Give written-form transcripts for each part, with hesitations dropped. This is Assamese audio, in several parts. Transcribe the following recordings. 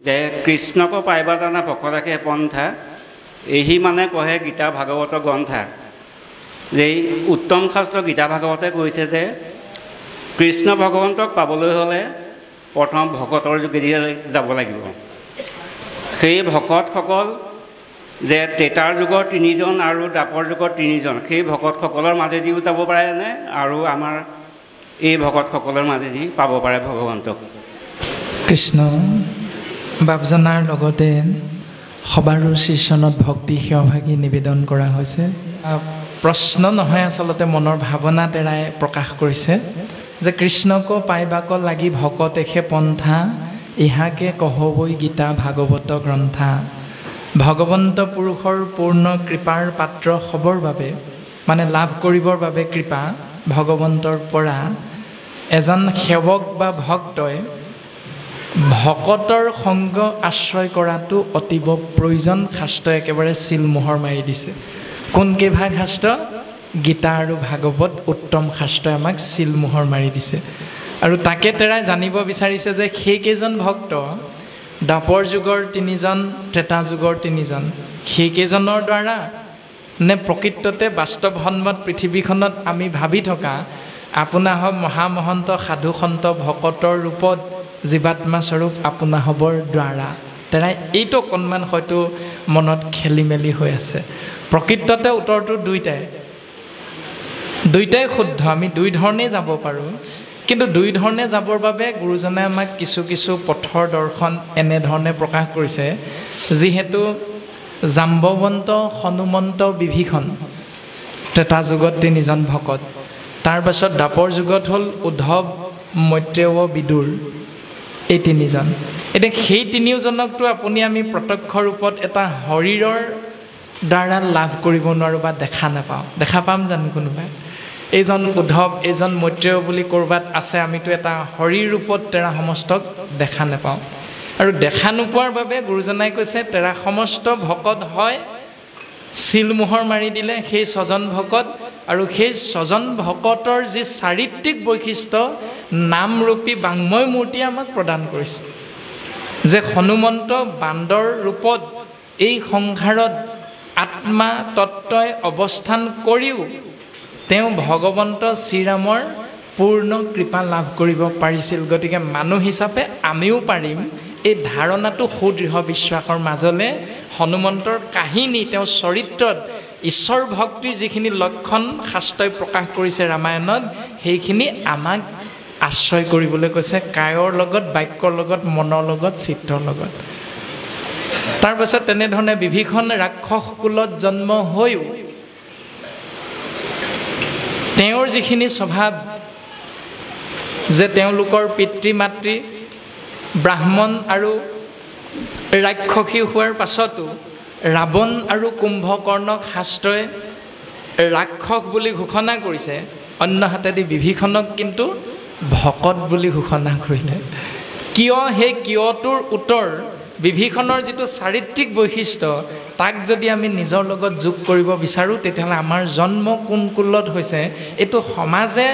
যে কৃষ্ণক পাইবা জানা ভকতাকে পন্থা এই মানে কহে গীতা ভাগৱত গ্ৰন্থা যে উত্তম শাস্ত্ৰ গীতা ভাগৱতে কৈছে যে কৃষ্ণ ভগৱন্তক পাবলৈ হ'লে প্ৰথম ভকতৰ যোগেদি যাব লাগিব। সেই ভকতসকল যে ত্ৰেতাৰ যুগৰ 3জন আৰু দ্বাপৰ যুগৰ 3জন, সেই ভকতসকলৰ মাজেদিও যাব পাৰেনে আৰু আমাৰ এই ভকতসকলৰ মাজেদি পাব পাৰে ভগৱন্তক? কৃষ্ণ বাপজনাৰ লগতে সবাৰো শ্ৰীচৰণত ভক্তি সেৱাভাগী নিবেদন কৰা হৈছে। প্ৰশ্ন নহয়, আচলতে মনৰ ভাৱনা তেৰাই প্ৰকাশ কৰিছে যে কৃষ্ণক পাইবাক লাগি ভকত এখে পন্থা ইহাকে কহবৈ গীতা ভাগৱত গ্ৰন্থা। ভগৱন্ত পুৰুষৰ পূৰ্ণ কৃপাৰ পাত্ৰ হ'বৰ বাবে মানে লাভ কৰিবৰ বাবে কৃপা ভগৱন্তৰ পৰা এজন সেৱক বা ভক্তই ভকতৰ সংগ আশ্ৰয় কৰাটো অতীৱ প্ৰয়োজন। শাস্ত্ৰই একেবাৰে চিলমোহৰ মাৰি দিছে। কোনকেইভাগ শাস্ত্ৰ? গীতা আৰু ভাগৱত উত্তম শাস্ত্ৰই আমাক চিলমোহৰ মাৰি দিছে। আৰু তাকে তেৰাই জানিব বিচাৰিছে যে সেইকেইজন ভক্ত দ্বাপৰ যুগৰ 3জন, ত্ৰেতা যুগৰ 3জন, সেইকেইজনৰ দ্বাৰা নে প্ৰকৃততে বাস্তৱসন্মত পৃথিৱীখনত আমি ভাবি থকা আপোনাসৱ মহামহন্ত সাধু সন্ত ভকতৰ ৰূপত জীৱাত্মা স্বৰূপ আপোনাসৱৰ দ্বাৰা তেৰাই এইটো অকণমান হয়তো মনত খেলি মেলি হৈ আছে। প্ৰকৃততে উত্তৰটো দুইটাই শুদ্ধ। আমি দুই ধৰণেই যাব পাৰোঁ, কিন্তু দুই ধৰণে যাবৰ বাবে গুৰুজনে আমাক কিছু কিছু পথৰ দৰ্শন এনেধৰণে প্ৰকাশ কৰিছে। যিহেতু জাম্বৱন্ত, হনুমন্ত, বিভীষণ ত্ৰেতা যুগত 3জন ভকত, তাৰ পাছত দ্বাপৰ যুগত হ'ল উদ্ধৱ, মৈত্ৰেয়, বিদুৰ, এই 3জন। এতিয়া সেই 3জনকতো আপুনি আমি প্ৰত্যক্ষ ৰূপত এটা শৰীৰৰ দ্বাৰা লাভ কৰিব নোৱাৰোঁ বা দেখা নাপাওঁ। দেখা পাম জানো কোনোবাই? এইজন উদ্ধৱ, এইজন মৈত্ৰেয় বুলি ক'ৰবাত আছে, আমিতো এটা শৰীৰ ৰূপত তেৰা সমস্তক দেখা নাপাওঁ। আৰু দেখা নোপোৱাৰ বাবে গুৰুজনাই কৈছে তেৰা সমস্ত ভকত হয় চিলমোহৰ মাৰি দিলে সেই 6জন ভকত। আৰু সেই 6জন ভকতৰ যি চাৰিত্ৰিক বৈশিষ্ট্য নামৰূপী বাংময় মূৰ্তিয়ে আমাক প্ৰদান কৰিছে। যে হনুমন্ত বান্দৰ ৰূপত এই সংসাৰত আত্মা তত্ত্বই অৱস্থান কৰিও তেওঁ ভগৱন্ত শ্ৰীৰামৰ পূৰ্ণ কৃপা লাভ কৰিব পাৰিছিল। গতিকে মানুহ হিচাপে আমিও পাৰিম। এই ধাৰণাটো সুদৃঢ় বিশ্বাসৰ মাজলৈ হনুমন্তৰ কাহিনী, তেওঁৰ চৰিত্ৰত ঈশ্বৰ ভক্তিৰ যিখিনি লক্ষণ শাস্ত্ৰই প্ৰকাশ কৰিছে ৰামায়ণত, সেইখিনি আমাক আশ্ৰয় কৰিবলৈ কৈছে কায়ৰ লগত, বাক্যৰ লগত, মনৰ লগত, চিত্ৰৰ লগত। তাৰপাছত তেনেধৰণে বিভীষণ ৰাক্ষস কুলত জন্ম হৈও তেওঁৰ যিখিনি স্বভাৱ, যে তেওঁলোকৰ পিতৃ মাতৃ ব্ৰাহ্মণ আৰু ৰাক্ষসী হোৱাৰ পাছতো ৰাৱণ আৰু কুম্ভকৰ্ণক শাস্ত্ৰই ৰাক্ষস বুলি ঘোষণা কৰিছে, অন্য হাতেদি বিভীষণক কিন্তু ভকত বুলি ঘোষণা কৰিলে। কিয়? সেই কিয়টোৰ উত্তৰ বিভীষণৰ যিটো চাৰিত্ৰিক বৈশিষ্ট্য, তাক যদি আমি নিজৰ লগত যোগ কৰিব বিচাৰোঁ তেতিয়াহ'লে আমাৰ জন্ম কোন কুলত হৈছে এইটো সমাজে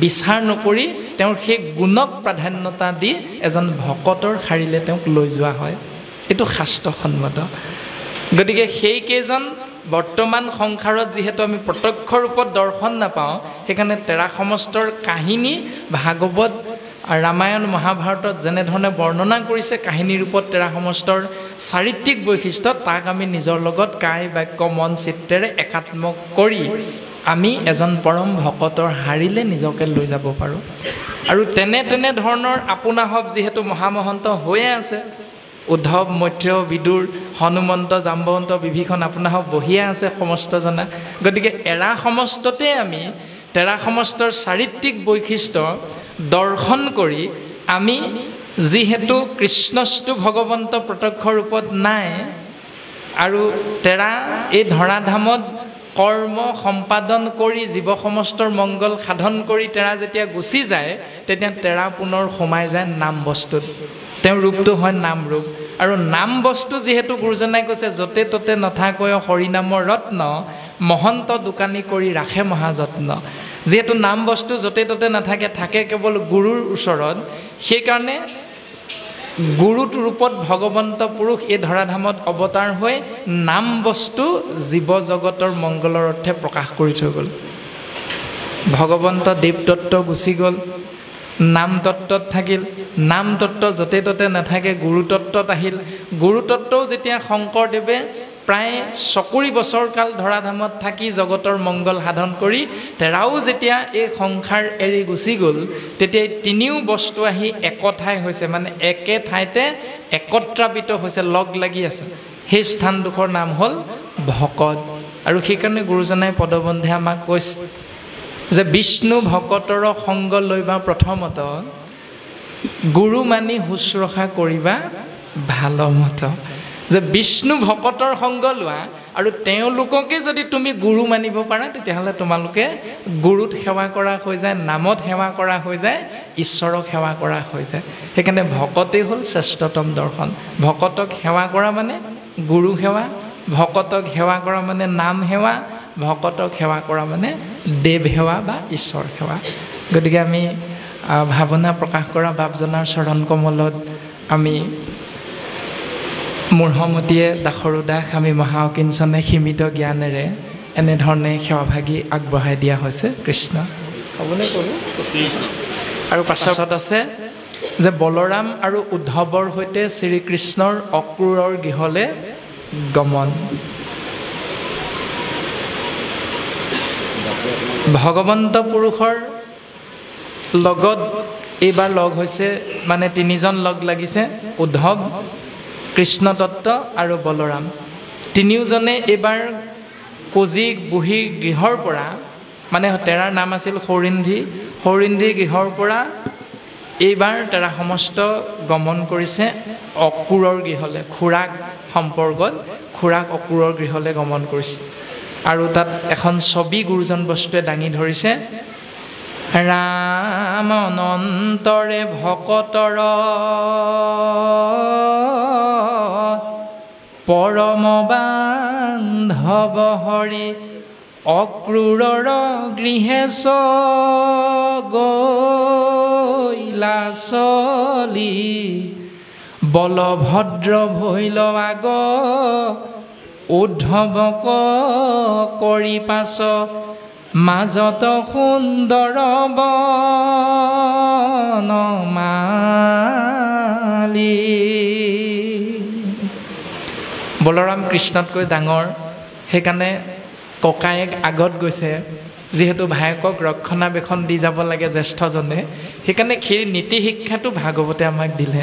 বিচাৰ নকৰি তেওঁৰ সেই গুণক প্ৰাধান্যতা দি এজন ভকতৰ শাৰীলে তেওঁক লৈ যোৱা হয়। এইটো শাস্ত্ৰসন্মত। গতিকে সেইকেইজন বৰ্তমান সংসাৰত যিহেতু আমি প্ৰত্যক্ষ ৰূপত দৰ্শন নাপাওঁ, সেইকাৰণে তেৰা সমস্তৰ কাহিনী ভাগৱত ৰামায়ণ মহাভাৰতত যেনেধৰণে বৰ্ণনা কৰিছে কাহিনী ৰূপত তেৰা সমস্তৰ চাৰিত্ৰিক বৈশিষ্ট্য, তাক আমি নিজৰ লগত কায় বাক্য মন চিত্তেৰে একাত্ম কৰি আমি এজন পৰম ভকতৰ শাৰীলে নিজকে লৈ যাব পাৰোঁ। আৰু তেনে ধৰণৰ আপোনাসৱ যিহেতু মহামহন্ত হৈয়ে আছে, উদ্ধৱ, মৈত্ৰেয়, বিদুৰ, হনুমন্ত, জাম্বৱন্ত, বিভীষণ আপোনাসৱ বহিয়ে আছে সমস্ত জনা। গতিকে এৰা সমস্ততে আমি তেৰা সমস্তৰ চাৰিত্ৰিক বৈশিষ্ট্য দৰ্শন কৰি আমি যিহেতু কৃষ্ণস্তু ভগৱন্ত প্ৰত্যক্ষ ৰূপত নাই আৰু তেৰা এই ধৰাধামত কৰ্ম সম্পাদন কৰি জীৱ সমস্তৰ মংগল সাধন কৰি তেৰা যেতিয়া গুচি যায়, তেতিয়া তেৰা পুনৰ সোমাই যায় নাম বস্তুত। তেওঁৰ ৰূপটো হয় নাম ৰূপ। আৰু নাম বস্তু যিহেতু গুৰুজনাই কৈছে য'তে ত'তে নথাকৈ হৰিনামৰ ৰত্ন, মহন্ত দোকানী কৰি ৰাখে মহাযত্ন। যিহেতু নাম বস্তু য'তে ত'তে নাথাকে, থাকে কেৱল গুৰুৰ ওচৰত, সেইকাৰণে গুৰুত ৰূপত ভগৱন্ত পুৰুষ এই ধৰাধামত অৱতাৰ হৈ নাম বস্তু জীৱ জগতৰ মংগলৰ অৰ্থে প্ৰকাশ কৰি থৈ গ'ল। ভগৱন্ত দেৱতত্ত্ব গুচি গ'ল, নাম তত্ত্বত থাকিল। নাম তত্ত্ব য'তে ত'তে নাথাকে, গুৰুতত্ত্বত আহিল। গুৰুতত্ত্বও যেতিয়া শংকৰদেৱে প্ৰায় 6 বছৰ কাল ধৰাধামত থাকি জগতৰ মংগল সাধন কৰি তেৰাও যেতিয়া এই সংসাৰ এৰি গুচি গ'ল, তেতিয়া তিনিও বস্তু আহি একঠাই হৈছে, মানে একে ঠাইতে একত্ৰাপিত হৈছে, লগ লাগি আছে। সেই স্থানডোখৰ নাম হ'ল ভকত। আৰু সেইকাৰণে গুৰুজনাই পদবন্ধে আমাক কৈছে যে বিষ্ণু ভকতৰ সংগ লৈবা প্ৰথমত, গুৰু মানি শুশ্ৰূষা কৰিবা ভালমত। যে বিষ্ণু ভকতৰ সংগ লোৱা আৰু তেওঁলোককে যদি তুমি গুৰু মানিব পাৰা, তেতিয়াহ'লে তোমালোকে গুৰুত সেৱা কৰা হৈ যায়, নামত সেৱা কৰা হৈ যায়, ঈশ্বৰক সেৱা কৰা হৈ যায়। সেইকাৰণে ভকতেই হ'ল শ্ৰেষ্ঠতম দৰ্শন। ভকতক সেৱা কৰা মানে গুৰু সেৱা, ভকতক সেৱা কৰা মানে নাম সেৱা, ভকতক সেৱা কৰা মানে দেৱ সেৱা বা ঈশ্বৰ সেৱা। গতিকে আমি ভাৱনা প্ৰকাশ কৰা বাপজনাৰ চৰণ কমলত আমি মূঢ়মতীয়ে দাসৰু দাস আমি মহা অকিঞ্চনে সীমিত জ্ঞানেৰে এনেধৰণে সেৱাভাগী আগবঢ়াই দিয়া হৈছে। কৃষ্ণ হ'বনে ক'লো। আৰু পাছত আছে যে বলৰাম আৰু উদ্ধৱৰ সৈতে শ্ৰীকৃষ্ণৰ অক্ৰূৰৰ গৃহলৈ গমন। ভগৱন্ত পুৰুষৰ লগত এইবাৰ লগ হৈছে, মানে তিনিজন লগ লাগিছে, উদ্ধৱ, কৃষ্ণদত্ত আৰু বলৰাম। তিনিওজনে এইবাৰ কোজি বুঢ়ী গৃহৰ পৰা, মানে তেৰাৰ নাম আছিল সৌৰিন্ধি, সৌৰিন্ধি গৃহৰ পৰা এইবাৰ তেৰা সমস্ত গমন কৰিছে অক্ৰূৰৰ গৃহলৈ। খুৰাক সম্পৰ্কত খুৰাক অক্ৰূৰৰ গৃহলৈ গমন কৰিছে। আৰু তাত এখন ছবি গুৰুজন বস্তুৱে দাঙি ধৰিছে। ৰাম অনন্তৰে ভকতৰ পৰম বান্ধৱ হৰি, অক্ৰূৰৰ গৃহেশ গৈলা চলি, বলভদ্ৰ ভৈল আগ উদ্ধৱক কৰি পাছ, মাজত সুন্দৰ বনমালী। বলৰাম কৃষ্ণতকৈ ডাঙৰ, সেইকাৰণে ককায়েক আগত গৈছে। যিহেতু ভায়েকক ৰক্ষণাবেক্ষণ দি যাব লাগে জ্যেষ্ঠজনে, সেইকাৰণে সেই নীতি শিক্ষাটো ভাগৱতে আমাক দিলে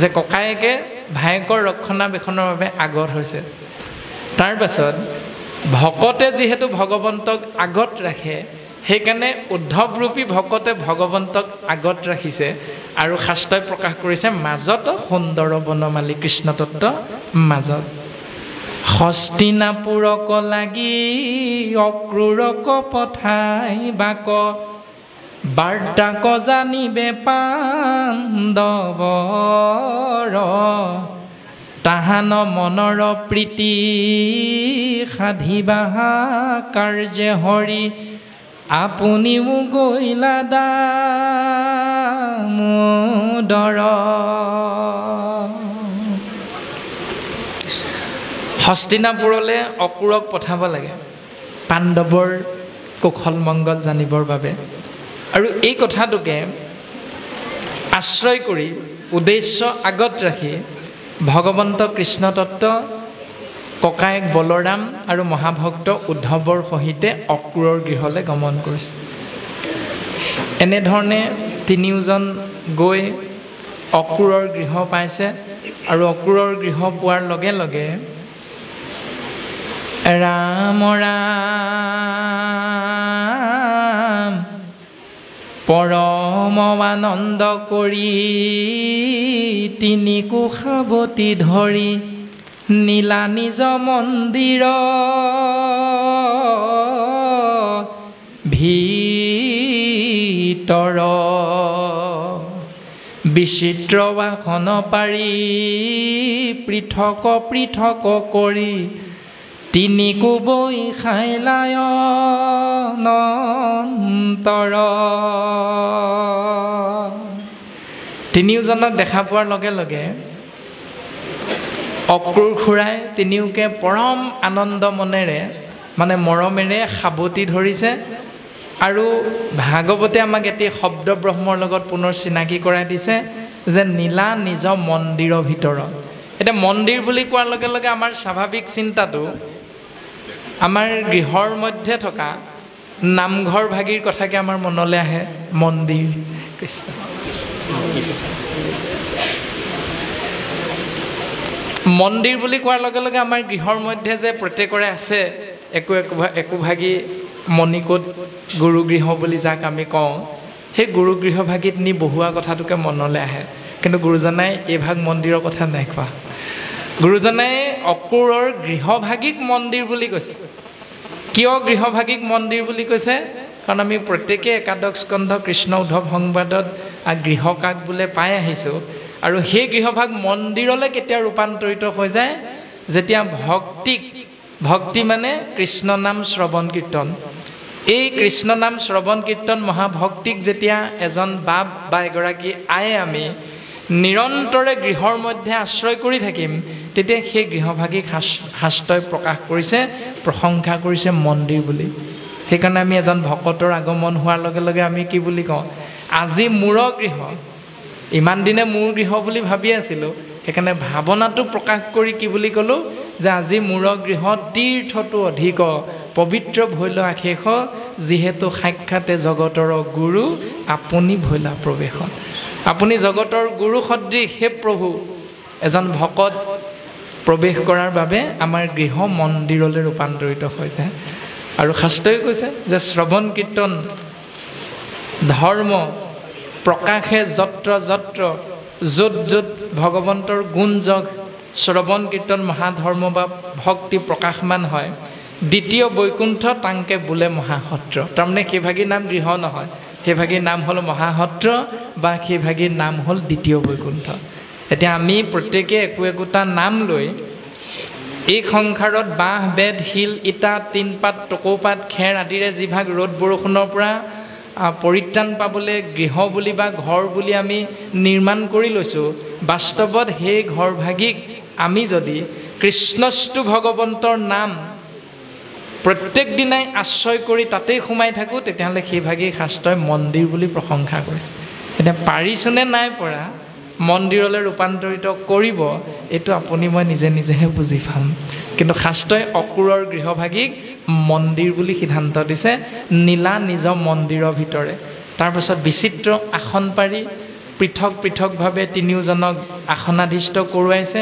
যে ককায়েকে ভায়েকৰ ৰক্ষণাবেক্ষণৰ বাবে আগত হৈছে। তাৰ পাছত ভকতে যিহেতু ভগৱন্তক আগত ৰাখে, সেইকাৰণে উদ্ধৱৰূপী ভকতে ভগৱন্তক আগত ৰাখিছে। আৰু শাস্ত্ৰই প্ৰকাশ কৰিছে মাজত সুন্দৰ বনমালী, কৃষ্ণতত্ত্ব মাজত। হস্তিনাপুৰক লাগি অক্ৰূৰক পঠাই বাক, বাৰ্তাক জানিবে পাণ্ডৱৰ, তাহান মনৰ প্ৰীতি সাধিবা কাৰ্যে হৰি, আপুনিও গৈলা দামোদৰ। হস্তিনাপুৰলৈ অক্ৰূৰক পঠাব লাগে পাণ্ডৱৰ কুশল মংগল জানিবৰ বাবে। আৰু এই কথাটোকে আশ্ৰয় কৰি উদ্দেশ্য আগত ৰাখি ভগৱন্ত কৃষ্ণতত্ত্ব ককায়েক বলৰাম আৰু মহাভক্ত উদ্ধৱৰ সহিতে অক্ৰূৰৰ গৃহলৈ গমন কৰিছে। এনেধৰণে তিনিওজন গৈ অক্ৰূৰৰ গৃহ পাইছে। আৰু অক্ৰূৰৰ গৃহ পোৱাৰ লগে লগে ৰাম ৰাম পৰম আনন্দ কৰি, তিনি কুশাৱতী ধৰি, নীলা নিজ মন্দিৰ ভিতৰ, বিচিত্ৰ আসন পাৰি পৃথক পৃথক কৰি, তিনি কোবৈ খাইলায় অনন্তৰ। তিনিওজনক দেখা পোৱাৰ লগে লগে অক্ৰূৰ খুৰাই তিনিওকে পৰম আনন্দ মনেৰে মানে মৰমেৰে সাৱটি ধৰিছে আৰু ভাগৱতে আমাক এটি শব্দ ব্ৰহ্মৰ লগত পুনৰ চিনাকি কৰাই দিছে যে নীলা নিজ মন্দিৰৰ ভিতৰত। এতিয়া মন্দিৰ বুলি কোৱাৰ লগে লগে আমাৰ স্বাভাৱিক চিন্তাটো আমাৰ গৃহৰ মধ্যে থকা নামঘৰ ভাগিৰ কথাকে আমাৰ মনলৈ আহে। মন্দিৰ কৃষ্ণ মন্দিৰ বুলি কোৱাৰ লগে লগে আমাৰ গৃহৰ মধ্যে যে প্ৰত্যেকৰে আছে একোভাগী মণিকোট গুৰুগৃহ বুলি যাক আমি কওঁ, সেই গুৰুগৃহ ভাগিত নি বহোৱা কথাটোকে মনলৈ আহে। কিন্তু গুৰুজনাই এই ভাগ মন্দিৰৰ কথা নাই কোৱা। গুৰুজনাই অক্ৰূৰৰ গৃহভাগিক মন্দিৰ বুলি কৈছে। কিয় গৃহভাগিক মন্দিৰ বুলি কৈছে? কাৰণ আমি প্ৰত্যেকে একাদশ স্কন্ধ কৃষ্ণ উদ্ধৱ সংবাদত গৃহকাক বোলে পাই আহিছোঁ। আৰু সেই গৃহভাগ মন্দিৰলৈ কেতিয়া ৰূপান্তৰিত হৈ যায়? যেতিয়া ভক্তি মানে কৃষ্ণ নাম শ্ৰৱণ কীৰ্তন, এই কৃষ্ণ নাম শ্ৰৱণ কীৰ্তন মহাভক্তিক যেতিয়া এজন বাপ বা এগৰাকী আয়ে আমি নিৰন্তৰে গৃহৰ মধ্যে আশ্ৰয় কৰি থাকিম, তেতিয়া সেই গৃহভাগিক শাস্ত্ৰই প্ৰকাশ কৰিছে, প্ৰশংসা কৰিছে মন্দিৰ বুলি। সেইকাৰণে আমি এজন ভকতৰ আগমন হোৱাৰ লগে লগে আমি কি বুলি কওঁ? আজি মোৰ গৃহ। ইমান দিনে মোৰ গৃহ বুলি ভাবি আছিলোঁ, সেইকাৰণে ভাৱনাটো প্ৰকাশ কৰি কি বুলি ক'লোঁ যে আজি মোৰ গৃহ তীৰ্থটো অধিক পবিত্ৰ ভৈল আশেষ, যিহেতু সাক্ষাতে জগতৰ গুৰু আপুনি ভৈলা প্ৰৱেশ। আপুনি জগতৰ গুৰু সদৃশ হে প্ৰভু। এজন ভকত প্ৰৱেশ কৰাৰ বাবে আমাৰ গৃহ মন্দিৰলৈ ৰূপান্তৰিত হৈ যায়। আৰু শাস্ত্ৰই কৈছে যে শ্ৰৱণ কীৰ্তন ধৰ্ম প্ৰকাশে যত্ৰ যত্ৰ, য'ত য'ত ভগৱন্তৰ গুণ যশ শ্ৰৱণ কীৰ্তন মহাধৰ্ম বা ভক্তি প্ৰকাশমান হয়, দ্বিতীয় বৈকুণ্ঠ তাংকে বোলে মহাসত্ৰ। তাৰমানে সেইভাগীৰ নাম গৃহ নহয়, সেইভাগীৰ নাম হ'ল মহাসত্ৰ বা সেইভাগীৰ নাম হ'ল দ্বিতীয় বৈকুণ্ঠ। এতিয়া আমি প্ৰত্যেকে একোটা নাম লৈ এই সংসাৰত বাঁহ বেত শিল ইটা টিনপাত টকৌপাত খেৰ আদিৰে যিভাগ ৰ'দ বৰষুণৰ পৰা পৰিত্ৰাণ পাবলৈ গৃহ বুলি বা ঘৰ বুলি আমি নিৰ্মাণ কৰি লৈছোঁ, বাস্তৱত সেই ঘৰভাগিক আমি যদি কৃষ্ণস্তু ভগৱন্তৰ নাম প্ৰত্যেক দিনাই আশ্ৰয় কৰি তাতেই সোমাই থাকোঁ, তেতিয়াহ'লে সেইভাগিক শাস্ত্ৰই মন্দিৰ বুলি প্ৰশংসা কৰিছে। এতিয়া পাৰিছোনে নাই পৰা মন্দিৰলৈ ৰূপান্তৰিত কৰিব, এইটো আপুনি মই নিজে নিজেহে বুজি পাম। কিন্তু শাস্ত্ৰই অক্ৰূৰৰ গৃহভাগিক মন্দিৰ বুলি সিদ্ধান্ত দিছে, নীলা নিজ মন্দিৰৰ ভিতৰে। তাৰপাছত বিচিত্ৰ আসন পাৰি পৃথক পৃথকভাৱে তিনিওজনক আসনাধিষ্ঠ কৰোৱাইছে।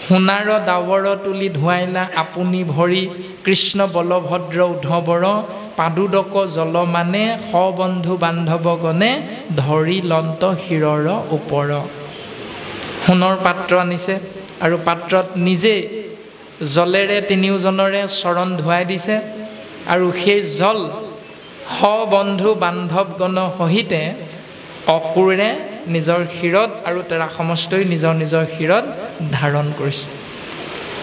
সোণাৰ ডাৱৰ তুলি ধুৱাইলা আপুনি ভৰি, কৃষ্ণ বলভদ্ৰ উদ্ধৱৰ পাদুদক জলমানে, সবন্ধু বান্ধৱগণে ধৰি লন্ত শিৰৰ ওপৰ। সোণৰ পাত্ৰ আনিছে আৰু পাত্ৰত নিজে জলেৰে তিনিওজনৰে চৰণ ধুৱাই দিছে। আৰু সেই জল সবন্ধু বান্ধৱগণ সহিতে অক্ৰূৰে নিজৰ শিৰত আৰু তেৰা সমস্তই নিজৰ নিজৰ শিৰত ধাৰণ কৰিছে।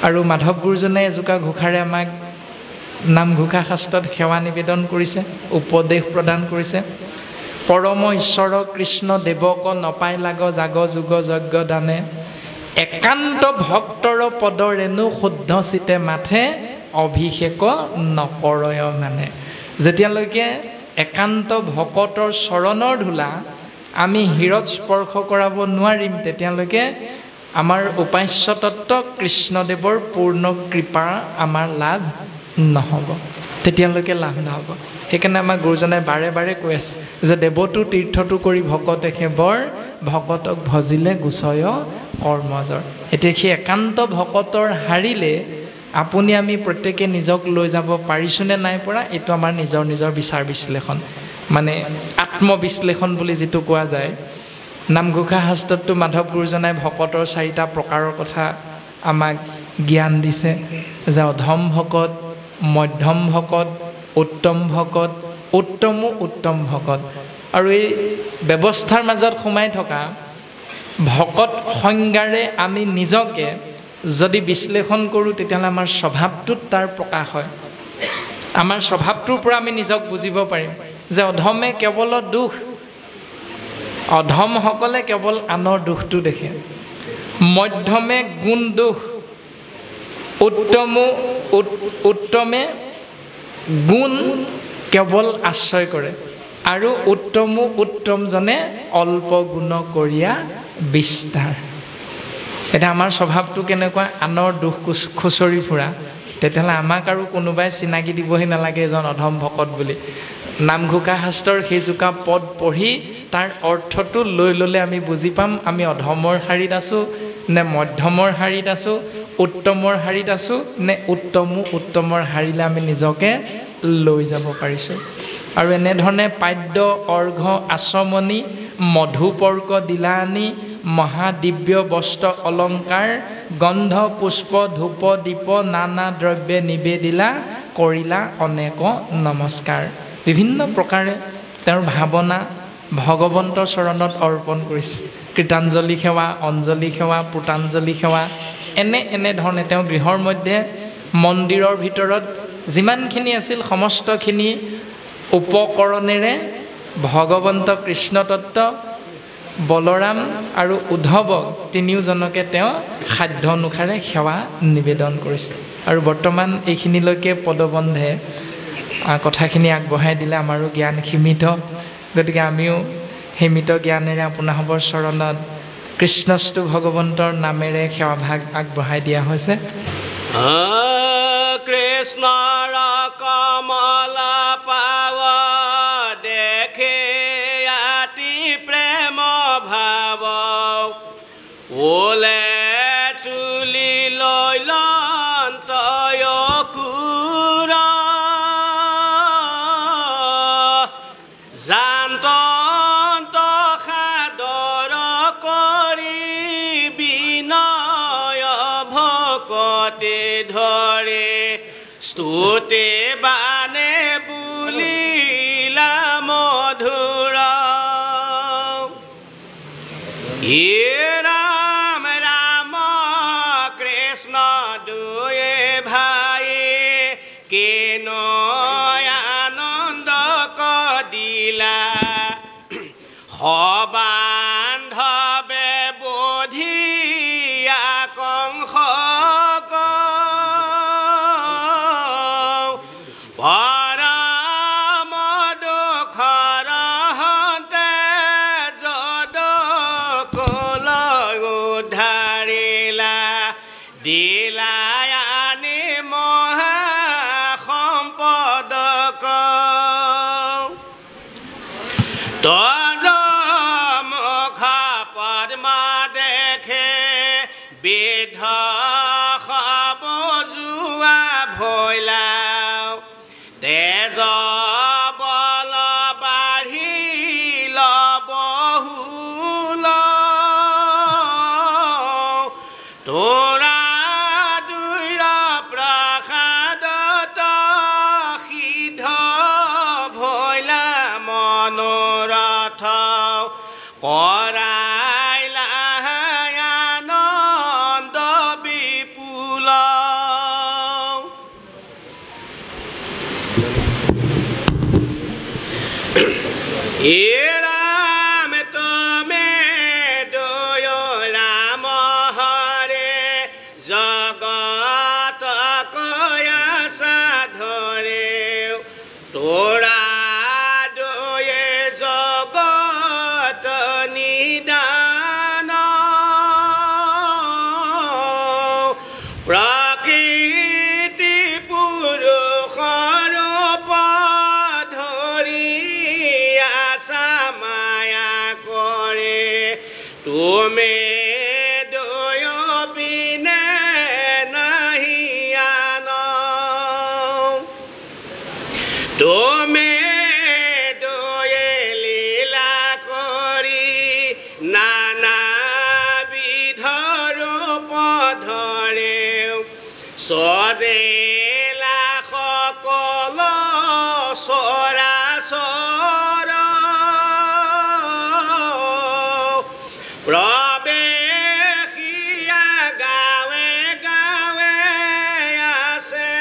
আৰু মাধৱ গুৰুজনে এজোকা ঘোষাৰে আমাক নামঘোষা শাস্ত্ৰত সেৱা নিবেদন কৰিছে, উপদেশ প্ৰদান কৰিছে। পৰম ঈশ্বৰ কৃষ্ণ দেৱক নপাই লাগ জাগ যুগ যজ্ঞ দানে, একান্ত ভক্তৰ পদ ৰেণু শুদ্ধ চিতে মাথে, অভিষেক নকৰয় মানে। যেতিয়ালৈকে একান্ত ভকতৰ চৰণৰ ধূলা আমি হীৰত স্পৰ্শ কৰাব নোৱাৰিম, তেতিয়ালৈকে আমাৰ উপাস্য তত্ত্ব কৃষ্ণদেৱৰ পূৰ্ণ কৃপা আমাৰ লাভ নহ'ব, তেতিয়ালৈকে লাভ নহ'ব। সেইকাৰণে আমাৰ গুৰুজনাই বাৰে বাৰে কৈ আছে যে দেৱতো তীৰ্থটো কৰি ভকতে সেবৰ, ভকতক ভজিলে গুচয় কৰ্মজৰ। এতিয়া সেই একান্ত ভকতৰ হাৰিলে আপুনি আমি প্ৰত্যেকে নিজক লৈ যাব পাৰিছোনে নাই পৰা, এইটো আমাৰ নিজৰ নিজৰ বিচাৰ বিশ্লেষণ, মানে আত্মবিশ্লেষণ বুলি যিটো কোৱা যায়। নামঘোষা শাস্ত্ৰততো মাধৱ গুৰুজনাই ভকতৰ 4টা প্ৰকাৰৰ কথা আমাক জ্ঞান দিছে, যে অধম ভকত, মধ্যম ভকত, উত্তম ভকত, উত্তমো উত্তম ভকত। আৰু এই ব্যৱস্থাৰ মাজত সোমাই থকা ভকত সংজ্ঞাৰে আমি নিজকে যদি বিশ্লেষণ কৰোঁ, তেতিয়াহ'লে আমাৰ স্বভাৱটোত তাৰ প্ৰকাশ হয়। আমাৰ স্বভাৱটোৰ পৰা আমি নিজক বুজিব পাৰিম যে অধমে কেৱল দুখ, অধমসকলে কেৱল আনৰ দুখটো দেখে, মধ্যমে গুণ দোষ, উত্তমে গুণ কেৱল আশ্ৰয় কৰে, আৰু উত্তমজনে অল্প গুণ কৰিয়া বিস্তাৰ। এতিয়া আমাৰ স্বভাৱটো কেনেকুৱা, আনৰ দুখ খুচৰি ফুৰা। তেতিয়াহ'লে আমাক আৰু কোনোবাই চিনাকি দিবহি নালাগে এজন অধম ভকত বুলি। নামঘোষা শাস্ত্ৰৰ সেইজোকা পদ পঢ়ি তাৰ অৰ্থটো লৈ ল'লে আমি বুজি পাম আমি অধমৰ শাৰীত আছোঁ নে মধ্যমৰ শাৰীত আছোঁ, উত্তমৰ শাৰীত আছোঁ নে উত্তমৰ শাৰীলৈ আমি নিজকে লৈ যাব পাৰিছোঁ। আৰু এনেধৰণে পাদ্য অৰ্ঘ আচমনি মধুপৰ্ক দিলানি মহাদিব্য বস্ত্ৰ অলংকাৰ গন্ধ পুষ্প ধূপ দীপ নানা দ্ৰব্যে নিবেদিলা কৰিলা অনেক নমস্কাৰ। বিভিন্ন প্ৰকাৰে তেওঁৰ ভাৱনা ভগৱন্তৰ চৰণত অৰ্পণ কৰিছে। কৃতাঞ্জলি সেৱা, অঞ্জলি সেৱা, পুতাঞ্জলি সেৱা, এনেধৰণে তেওঁ গৃহৰ মধ্যে মন্দিৰৰ ভিতৰত যিমানখিনি আছিল সমস্তখিনি উপকৰণেৰে ভগৱন্ত কৃষ্ণ তত্ত্ব, বলৰাম আৰু উদ্ধৱক তিনিওজনকে তেওঁ সাধ্য অনুসাৰে সেৱা নিবেদন কৰিছিল। আৰু বৰ্তমান এইখিনিলৈকে পদবন্ধে কথাখিনি আগবঢ়াই দিলে আমাৰো জ্ঞান সীমিত, গতিকে আমিও সীমিত জ্ঞানেৰে আপোনাসৱৰ চৰণত কৃষ্ণস্তু ভগৱন্তৰ নামেৰে সেৱাভাগ আগবঢ়াই দিয়া হৈছে। কৃষ্ণৰ কমলা পাৱ দেখে আতি প্ৰেম ভাৱ, ওলে তুলি লৈ লন্তয় কুৰ জান্ত সাদৰ কৰি বিনয় ভকতে ধৰে, স্তুতি বানে বুলিলা মধুৰ। ৰাম ৰাম কৃষ্ণ দুয়ে ভাই কেন আনন্দ কদিলা, সবান্ধৱে বধিয়া কংস পৰম দুখৰ হন্তে যদ কলৈ উদ্ধাৰিলা, দিলাই আনি মহা সম্পদক। তজ মুখ পদ্মা দেখে বিধ সবজুৱা ভৈলা, তেজ বল বাঢ়িল বহুল, তোৰা দুইৰ প্ৰসাদত সিদ্ধ ভৈলা মনোৰথ, কৰাইলা আনন্দ বিপুল। ৰাম তমে দয় ৰাম হৰে জগত কয়া সাধৰে, তোৰা দয়ে জগত নিদান, প্ৰকৃতি পুৰুষৰ মায়া কৰে, তুমি দয় বিনে নাহি আন, তুমি দয়ে লীলা কৰি নানা বিধৰ পধৰে, সজেলা সকল চৰাচৰ, প্ৰৱেশিয়া গাঁৱে গাঁৱে আছে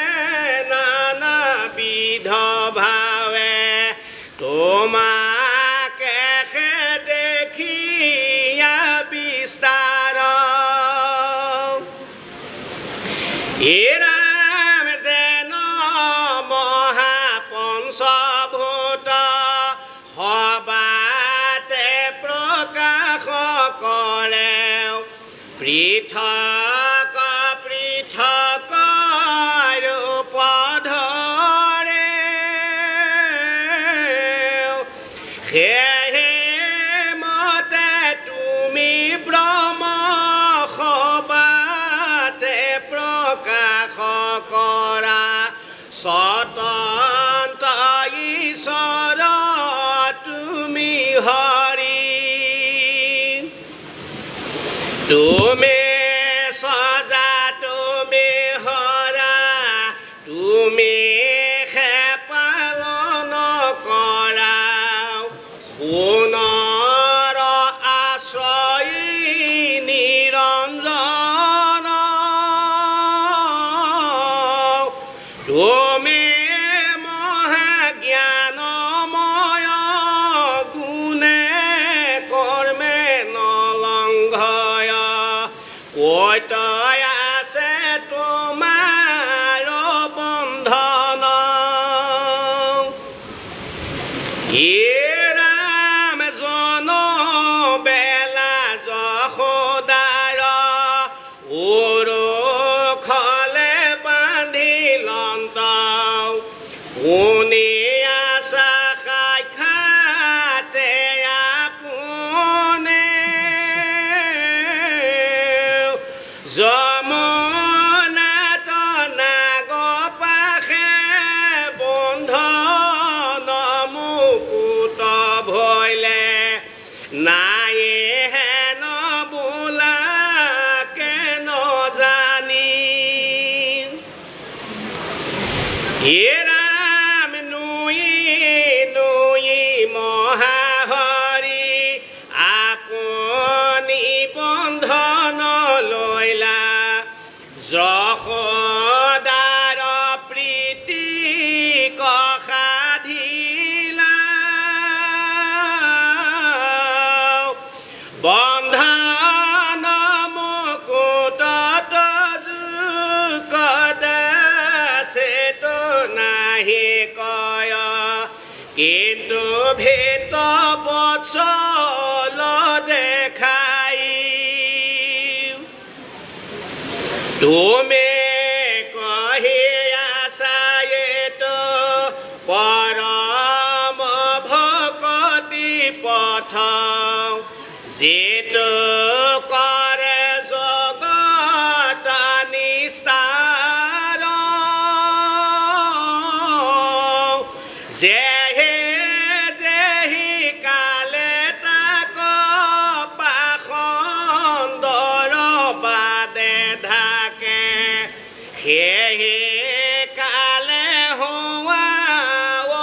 নানা বিধ ভাৱে, তোমাকে দেখি হে ৰাম যেন মহাপঞ্চভূত সবাতে প্ৰকাশ কৰে পৃথক পৃথক ৰূপ ধৰে সেয়ে মতে তুমি ব্ৰহ্ম সবাতে প্ৰকাশ কৰা স্বতন্ত্ৰ ঈশ্বৰ তুমি হৰি তুমি সজা তুমি হৰা তুমি হে পালন কৰা পুনৰ আশ্ৰয়ী নিৰঞ্জন তুমি মহাজ্ঞানময় গুণে কৰ্মে নলংঘয় কৈত আছে তোমাৰ বন্ধন হে ৰাম জন বেলা যশোদাৰ উৰুখলে বান্ধিলন্ত শুনি আছা সাক্ষাতে আপোনে যমুনাত নাগ পাশে বন্ধন মুকুত ভৈলে নাই হেন বোলা কেন জানি হে ৰাম নুই নুই মহাহৰি আপুনি বন্ধন লৈলা যশোদাৰ প্ৰীতি কসাধিলা বন্ধন মুকুটত যুকদাসেত নাহি কয় কিন্তু ভেট বৎসল দেখাই তুমি কহি আছা এটো পৰম ভকতি পথ যেটো কৰে জগত নিস্তাৰ যেহে যেহি কালে তাক পাখণ্ডৰ বাদে ঢাকে সেয়ে কালে হোৱা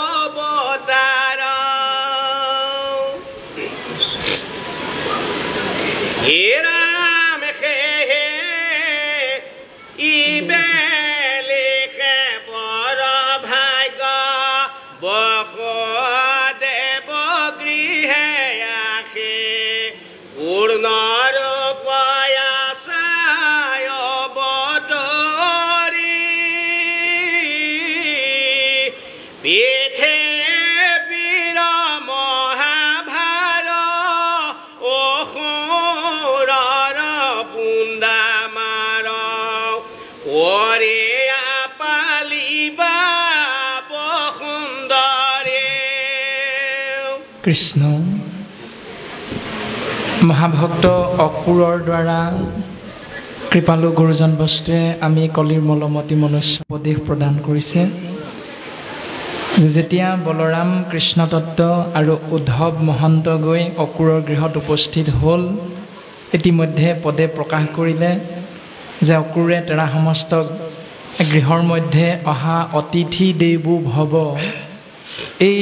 অৱতাৰ হে ৰাম সেয়ে ইবেলিখে বৰ ভাগ্য বসুদেৱ গৃহে আশে পূৰ্ণৰ পয়াসায় অৱতৰি পৃথিৱীৰ মহাভাৰ অসুৰৰ বুন্দা মাৰ ওৰে পালিবা বসুন্দৰে কৃষ্ণ মহাভক্ত অক্ৰূৰৰ দ্বাৰা কৃপালু গুৰুজন বস্তুৱে আমি কলিৰ মলমতি মনুষ্য উপদেশ প্ৰদান কৰিছে যেতিয়া বলৰাম কৃষ্ণ তত্ত্ব আৰু উদ্ধৱ মহন্ত গৈ অক্ৰূৰৰ গৃহত উপস্থিত হ'ল ইতিমধ্যে পদে প্ৰকাশ কৰিলে যে অক্ৰূৰে তেৰা সমস্ত গৃহৰ মধ্যে অহা অতিথি দেৱো ভৱ এই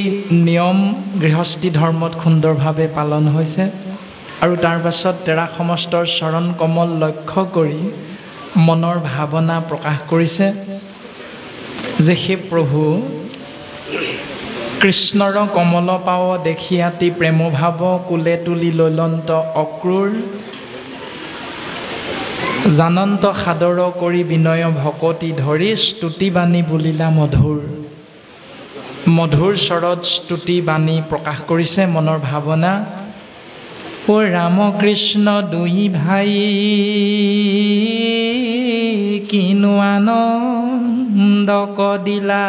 নিয়ম গৃহস্থী ধৰ্মত সুন্দৰভাৱে পালন হৈছে আৰু তাৰ পাছত তেৰা সমস্তৰ চৰণ কমল লক্ষ্য কৰি মনৰ ভাৱনা প্ৰকাশ কৰিছে যে হে প্ৰভু কৃষ্ণৰ কমল পাৱ দেখিয়াতি প্ৰেমভাৱ কুলে তুলি লৈলন্ত অক্ৰূৰ জানন্ত সাদৰ কৰি বিনয় ভকতি ধৰি স্তুতি বাণী বুলিলা মধুৰ। মধুৰ স্বৰত স্তুতি বাণী প্ৰকাশ কৰিছে মনৰ ভাৱনা। ও ৰাম কৃষ্ণ দুই ভাই কিনো আনন্দ কদিলা,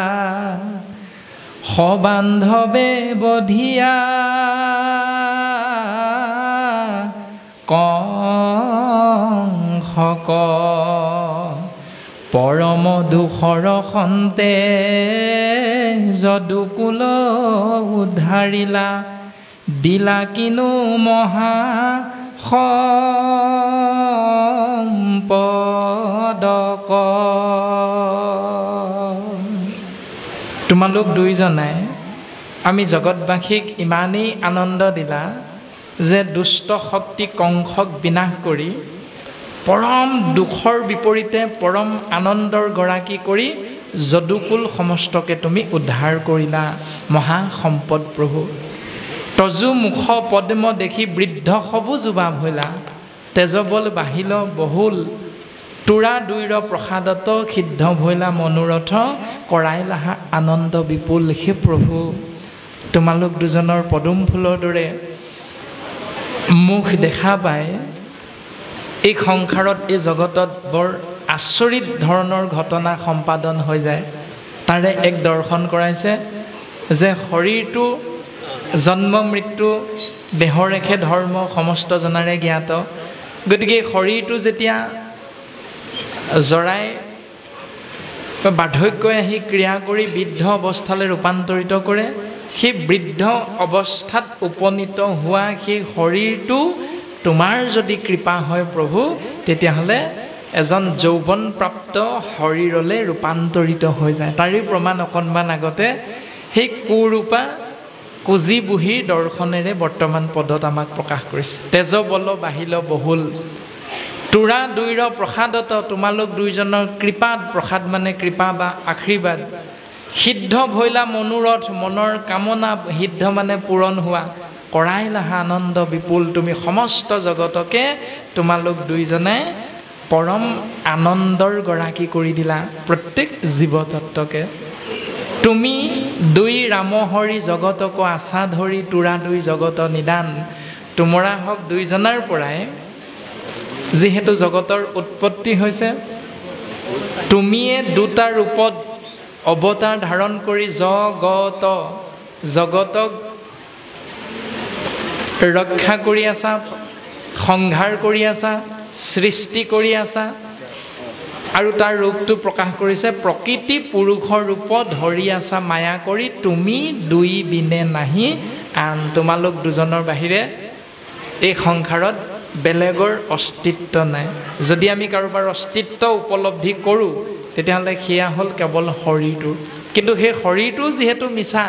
সবান্ধৱে বধিয়া কংসক, পৰম দুখৰ সন্তে যদুকুল উদ্ধাৰিলা, দিলা কিনো মহা সম্পদক। তোমালোক দুইজনাই আমি জগতবাসীক ইমানেই আনন্দ দিলা যে দুষ্ট শক্তি কংসক বিনাশ কৰি পৰম দুখৰ বিপৰীতে পৰম আনন্দৰ গৰাকী কৰি যদুকুল সমস্তকে তুমি উদ্ধাৰ কৰিলা মহা সম্পদ প্ৰভু। তজু মুখ পদ্ম দেখি বৃদ্ধ সবু যুৱা ভৈলা, তেজবল বাহিল বহুল তোৰা দুইৰ প্ৰসাদত সিদ্ধ ভৈলা মনোৰথ, কৰাইলাহা আনন্দ বিপুল। হে প্ৰভু, তোমালোক দুজনৰ পদুম ফুলৰ দৰে মুখ দেখা পায় এই সংসাৰত এই জগতত বৰ আচৰিত ধৰণৰ ঘটনা সম্পাদন হৈ যায়। তাৰে এক দৰ্শন কৰাইছে যে শৰীৰটো জন্ম মৃত্যু দেহৰেখে ধৰ্ম সমস্ত জনাৰে জ্ঞাত। গতিকে শৰীৰটো যেতিয়া জৰাই বাৰ্ধক্যই আহি ক্ৰিয়া কৰি বৃদ্ধ অৱস্থালৈ ৰূপান্তৰিত কৰে, সেই বৃদ্ধ অৱস্থাত উপনীত হোৱা সেই শৰীৰটো তোমাৰ যদি কৃপা হয় প্ৰভু, তেতিয়াহ'লে এজন যৌৱনপ্ৰাপ্ত শৰীৰলৈ ৰূপান্তৰিত হৈ যায়। তাৰে প্ৰমাণ অকণমান আগতে সেই কুৰূপা কুজি বুঢ়ীৰ দৰ্শনেৰে বৰ্তমান পদত আমাক প্ৰকাশ কৰিছে। তেজ বল বাহিল বহুল তোৰা দুইৰ প্ৰসাদত, তোমালোক দুইজনৰ কৃপাত, প্ৰসাদ মানে কৃপা বা আশীৰ্বাদ, সিদ্ধ ভৈলা মনোৰথ, মনৰ কামনা সিদ্ধ মানে পূৰণ হোৱা, কৰাইলাহা আনন্দ বিপুল, তুমি সমস্ত জগতকে তোমালোক দুইজনে পৰম আনন্দৰ গৰাকী কৰি দিলা প্ৰত্যেক জীৱতত্বকে। তুমি দুই ৰাম হৰি জগতক আশা ধৰি, তোৰা দুই জগত নিদান। তোমৰা হওক দুইজনাৰ পৰাই যিহেতু জগতৰ উৎপত্তি হৈছে, তুমিয়ে দুটা ৰূপত অৱতাৰ ধাৰণ কৰি জগতক ৰক্ষা কৰি আছা, সংহাৰ কৰি আছা, সৃষ্টি কৰি আছা। আৰু তাৰ ৰূপটো প্ৰকাশ কৰিছে প্ৰকৃতি পুৰুষৰ ৰূপত ধৰি আছা মায়া কৰি, তুমি দুই বিনে নাহি আন। তোমালোক দুজনৰ বাহিৰে এই সংসাৰত বেলেগৰ অস্তিত্ব নাই। যদি আমি কাৰোবাৰ অস্তিত্ব উপলব্ধি কৰোঁ তেতিয়াহ'লে সেয়া হ'ল কেৱল শৰীৰটো। কিন্তু সেই শৰীৰটো যিহেতু মিছা,